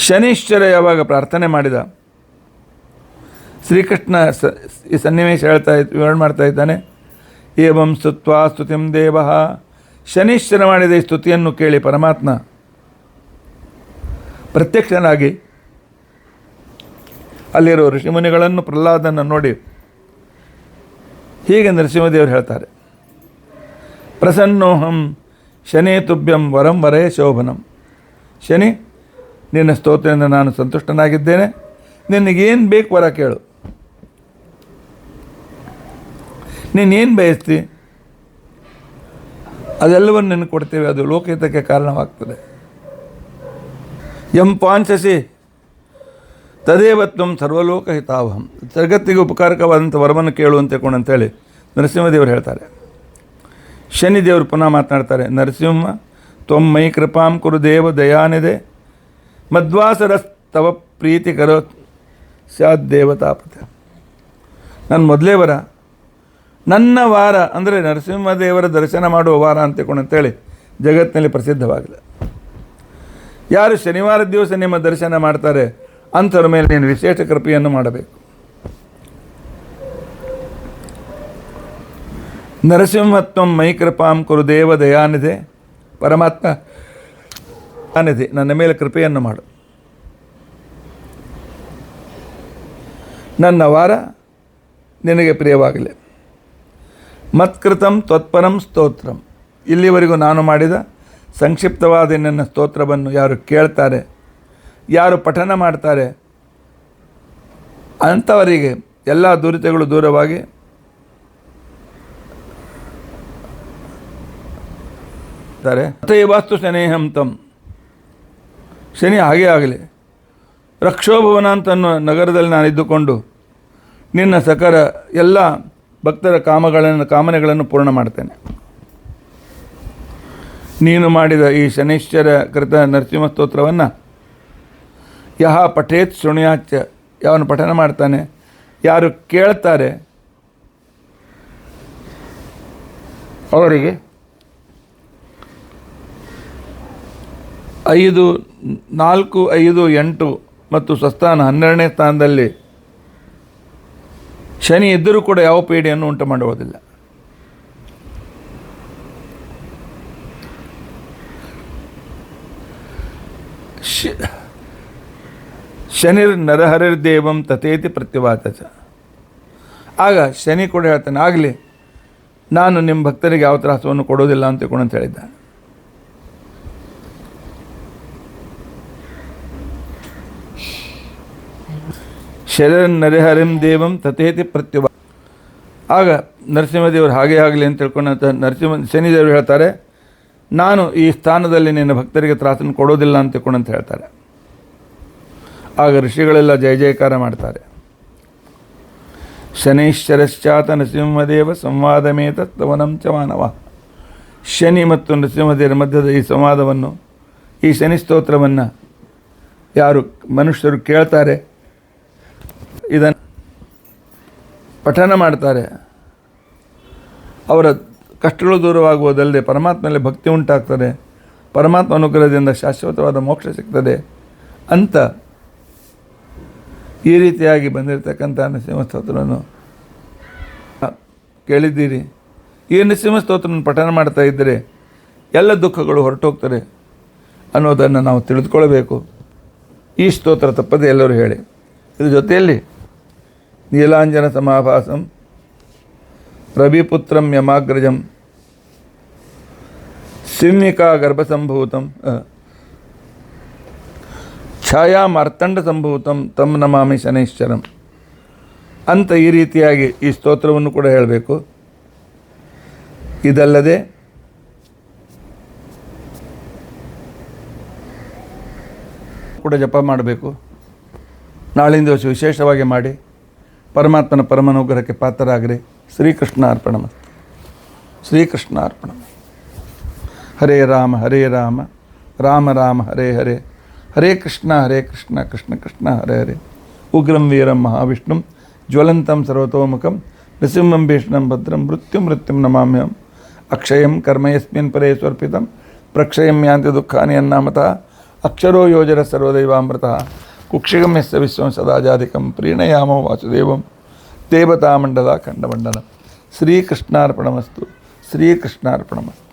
ಶನೀಶ್ವರ ಯಾವಾಗ ಪ್ರಾರ್ಥನೆ ಮಾಡಿದ, ಶ್ರೀಕೃಷ್ಣ ಈ ಸನ್ನಿವೇಶ ವಿವರಣೆ ಮಾಡ್ತಾ ಇದ್ದಾನೆ. ಏವಂ ಸ್ತುತ್ವಾ ಸ್ತುತಿಂ ದೇವ. ಶನೀಶ್ವರ ಮಾಡಿದ ಈ ಸ್ತುತಿಯನ್ನು ಕೇಳಿ ಪರಮಾತ್ಮ ಪ್ರತ್ಯಕ್ಷನಾಗಿ ಅಲ್ಲಿರೋ ಋಷಿಮುನಿಗಳನ್ನು, ಪ್ರಹ್ಲಾದನನ್ನು ನೋಡಿ ಹೀಗೆ ನರಸಿಂಹದೇವರು ಹೇಳ್ತಾರೆ. ಪ್ರಸನ್ನೋಹಂ ಶನೇ ತುಭ್ಯಂ ವರಂ ವರೇ ಶೋಭನಂ. ಶನಿ, ನಿನ್ನ ಸ್ತೋತ್ರದಿಂದ ನಾನು ಸಂತುಷ್ಟನಾಗಿದ್ದೇನೆ. ನಿನಗೇನು ಬೇಕು ವರ ಕೇಳು, ನೀನೇನು ಬಯಸ್ತಿ ಅದೆಲ್ಲವನ್ನು ನಿನಗೆ ಕೊಡ್ತೇವೆ. ಅದು ಲೋಕಹಿತಕ್ಕೆ ಕಾರಣವಾಗ್ತದೆ. ಯಂ ಪಾಂಚಸಿ ತದೇವ ತ್ವಂ ಸರ್ವಲೋಕಹಿತಾವಹಂ. ಜಗತ್ತಿಗೆ ಉಪಕಾರಕವಾದಂಥ ವರವನ್ನು ಕೇಳು ಅಂತೇಳಿ ನರಸಿಂಹದೇವರು ಹೇಳ್ತಾರೆ. ಶನಿದೇವರು ಪುನಃ ಮಾತನಾಡ್ತಾರೆ. ನರಸಿಂಹ ತ್ವಂ ಮೈ ಕೃಪಾಂ ಕುರು ದೇವ ದಯಾನಿದೆ ಮಧ್ವಾಸರಸ್ತವ ಪ್ರೀತಿ ಕರೋ ಸ್ಯಾದ್ ದೇವತಾಪತೆ. ನನ್ನ ಮೊದಲೇ ವರ, ನನ್ನ ವಾರ ಅಂದರೆ ನರಸಿಂಹದೇವರ ದರ್ಶನ ಮಾಡುವ ವಾರ ಅಂತೇಳಿ ಜಗತ್ತಿನಲ್ಲಿ ಪ್ರಸಿದ್ಧವಾಗಿದೆ. ಯಾರು ಶನಿವಾರ ದಿವಸ ನಿಮ್ಮ ದರ್ಶನ ಮಾಡ್ತಾರೆ ಅಂಥವ್ರ ಮೇಲೆ ನೀನು ವಿಶೇಷ ಕೃಪೆಯನ್ನು ಮಾಡಬೇಕು. ನರಸಿಂಹತ್ವಂ ಮೈ ಕೃಪಾಂ ಕುರು ದೇವ ದಯಾನಿದೆ. ಪರಮಾತ್ಮ ದಯಾನಿಧಿ, ನನ್ನ ಮೇಲೆ ಕೃಪೆಯನ್ನು ಮಾಡು. ನನ್ನ ವಾರ ನಿನಗೆ ಪ್ರಿಯವಾಗಲಿ. ಮತ್ಕೃತಂ ತ್ವತ್ಪರಂ ಸ್ತೋತ್ರಂ. ಇಲ್ಲಿವರೆಗೂ ನಾನು ಮಾಡಿದ ಸಂಕ್ಷಿಪ್ತವಾದ ನನ್ನ ಸ್ತೋತ್ರವನ್ನು ಯಾರು ಕೇಳ್ತಾರೆ, ಯಾರು ಪಠನ ಮಾಡ್ತಾರೆ ಅಂಥವರಿಗೆ ಎಲ್ಲ ದುರಿತಗಳು ದೂರವಾಗಿ ಇದ್ದಾರೆ. ತಥೈವಾಸ್ತು ಶನೇಹಂ ತಂ, ಶನಿ ಹಾಗೇ ಆಗಲಿ. ರಕ್ಷೋಭವನ ಅಂತ ಅನ್ನೋ ನಗರದಲ್ಲಿ ನಾನು ಇದ್ದುಕೊಂಡು ನಿನ್ನ ಸಕಲ ಎಲ್ಲ ಭಕ್ತರ ಕಾಮನೆಗಳನ್ನು ಪೂರ್ಣ ಮಾಡ್ತೇನೆ. ನೀನು ಮಾಡಿದ ಈ ಶನೈಶ್ಚರ ಕೃತ ನರಸಿಂಹ ಸ್ತೋತ್ರವನ್ನು ಯಹ ಪಠೇತ್ ಶೃಣುಯಾಚ, ಯಾವನು ಪಠನ ಮಾಡ್ತಾನೆ, ಯಾರು ಕೇಳ್ತಾರೆ ಅವರಿಗೆ 5, 4, 5, 8 ಮತ್ತು ಸ್ವಸ್ಥಾನ 12ನೇ ಸ್ಥಾನದಲ್ಲಿ ಶನಿ ಇದ್ದರೂ ಕೂಡ ಯಾವ ಪೀಡೆಯನ್ನು ಉಂಟು ಮಾಡುವುದಿಲ್ಲ. ಶನಿರ್ ನರಹರಿರ್ದೇವಂ ತಥೇತಿ ಪ್ರತ್ಯುವಾಚ. ಆಗ ಶನಿ ಕೂಡ ಹೇಳ್ತಾನೆ, ಆಗಲಿ, ನಾನು ನಿಮ್ಮ ಭಕ್ತರಿಗೆ ಯಾವ ತ್ರಾಸವನ್ನು ಕೊಡೋದಿಲ್ಲ ಅಂತ ತಿಳ್ಕೊಂಡು ಹೇಳಿದ್ದಾನೆ. ಶನಿರ್ ನರಹರಿಂ ದೇವಂ ತಥೇತಿ ಪ್ರತ್ಯುವಾ. ಆಗ ನರಸಿಂಹದೇವರು ಹಾಗೇ ಆಗಲಿ ಅಂತ ತಿಳ್ಕೊಂಡಂತ ಶನಿದೇವರು ಹೇಳ್ತಾರೆ, ನಾನು ಈ ಸ್ಥಾನದಲ್ಲಿ ನಿನ್ನ ಭಕ್ತರಿಗೆ ತ್ರಾಸನ್ನು ಕೊಡೋದಿಲ್ಲ ಅಂತ ತಿಳ್ಕೊಂಡಂತ ಹೇಳ್ತಾರೆ. ಆಗ ಋಷಿಗಳೆಲ್ಲ ಜಯ ಜಯಕಾರ ಮಾಡ್ತಾರೆ. ಶನೈಶ್ಚರಶ್ಚಾತ ನರಸಿಂಹದೇವ ಸಂವಾದಮೇತತ್ವನಂ ಚ ಮಾನವ. ಶನಿ ಮತ್ತು ನರಸಿಂಹದೇವರ ಮಧ್ಯದ ಈ ಸಂವಾದವನ್ನು, ಈ ಶನಿ ಸ್ತೋತ್ರವನ್ನು ಯಾರು ಮನುಷ್ಯರು ಕೇಳ್ತಾರೆ, ಇದನ್ನು ಪಠನ ಮಾಡ್ತಾರೆ, ಅವರ ಕಷ್ಟಗಳು ದೂರವಾಗುವುದಲ್ಲದೆ ಪರಮಾತ್ಮನಲ್ಲಿ ಭಕ್ತಿ ಉಂಟಾಗ್ತದೆ, ಪರಮಾತ್ಮ ಅನುಗ್ರಹದಿಂದ ಶಾಶ್ವತವಾದ ಮೋಕ್ಷ ಸಿಗ್ತದೆ ಅಂತ ಈ ರೀತಿಯಾಗಿ ಬಂದಿರತಕ್ಕಂಥ ನರಸಿಂಹ ಸ್ತೋತ್ರವನ್ನು ಕೇಳಿದ್ದೀರಿ. ಈ ನರಸಿಂಹ ಸ್ತೋತ್ರವನ್ನು ಪಠನ ಮಾಡ್ತಾ ಇದ್ದರೆ ಎಲ್ಲ ದುಃಖಗಳು ಹೊರಟೋಗ್ತಾರೆ ಅನ್ನೋದನ್ನು ನಾವು ತಿಳಿದುಕೊಳ್ಬೇಕು. ಈ ಸ್ತೋತ್ರ ತಪ್ಪದೆ ಎಲ್ಲರೂ ಹೇಳಿ. ಇದ್ರ ಜೊತೆಯಲ್ಲಿ ನೀಲಾಂಜನ ಸಮಾಭಾಸಂ ರವಿಪುತ್ರಂ ಯಮಾಗ್ರಜಂ ಸಿಂಹಿಕಾ ಗರ್ಭಸಂಭೂತಂ ಛಾಯಾ ಮಾರ್ತಂಡ ಸಂಭೂತಂ ತಮ್ ನಮಾಮಿ ಶನೈಶ್ಚರಂ ಅಂತ ಈ ರೀತಿಯಾಗಿ ಈ ಸ್ತೋತ್ರವನ್ನು ಕೂಡ ಹೇಳಬೇಕು. ಇದಲ್ಲದೆ ಕೂಡ ಜಪ ಮಾಡಬೇಕು. ನಾಳಿನ ದಿವಸ ವಿಶೇಷವಾಗಿ ಮಾಡಿ ಪರಮಾತ್ಮನ ಪರಮಾನುಗ್ರಹಕ್ಕೆ ಪಾತ್ರರಾಗ್ರಿ. ಶ್ರೀಕೃಷ್ಣ ಅರ್ಪಣಮಸ್ತು. ಶ್ರೀಕೃಷ್ಣ ಅರ್ಪಣಮಸ್ತು. ಹರೇ ರಾಮ ಹರೇ ರಾಮ ರಾಮ ರಾಮ ಹರೇ ಹರೇ ಹರೇ ಕೃಷ್ಣ ಕೃಷ್ಣ ಕೃಷ್ಣ ಹರೇ ಹರೇ. ಉಗ್ರಂ ವೀರಂ ಮಹಾವಿಷ್ಣುಂ ಜ್ವಲಂತಂ ಸರ್ವತೋಮುಖಂ ನೃಸಿಂಹಂ ಭೀಷಣಂ ಭದ್ರಂ ಮೃತ್ಯುಂ ನಮಾಮ್ಯಹಂ. ಅಕ್ಷಯಂ ಕರ್ಮ ಯಸ್ಮಿನ್ ಪರೇ ಸ್ವರ್ಪಿತಂ ಪ್ರಕ್ಷಯಂ ಯಾಂತಿ ದುಃಖಾನಿ ಅನ್ನಾಮತಃ. ಅಕ್ಷರೋ ಯೋಜರ ಸರ್ವದೈವಾಮೃತಃ ಕುಕ್ಷಿಗಂ ಯಸ್ಯ ವಿಶ್ವಂ ಸದಾಜಾಧಿಕಂ ಪ್ರೀಣಯಾಮೋ ವಾಸುದೇವಂ ದೇವತಾಮಂಡಲ ಖಂಡಮಂಡಲ. ಶ್ರೀಕೃಷ್ಣಾರ್ಪಣಮಸ್ತು. ಶ್ರೀಕೃಷ್ಣಾರ್ಪಣಮಸ್ತು.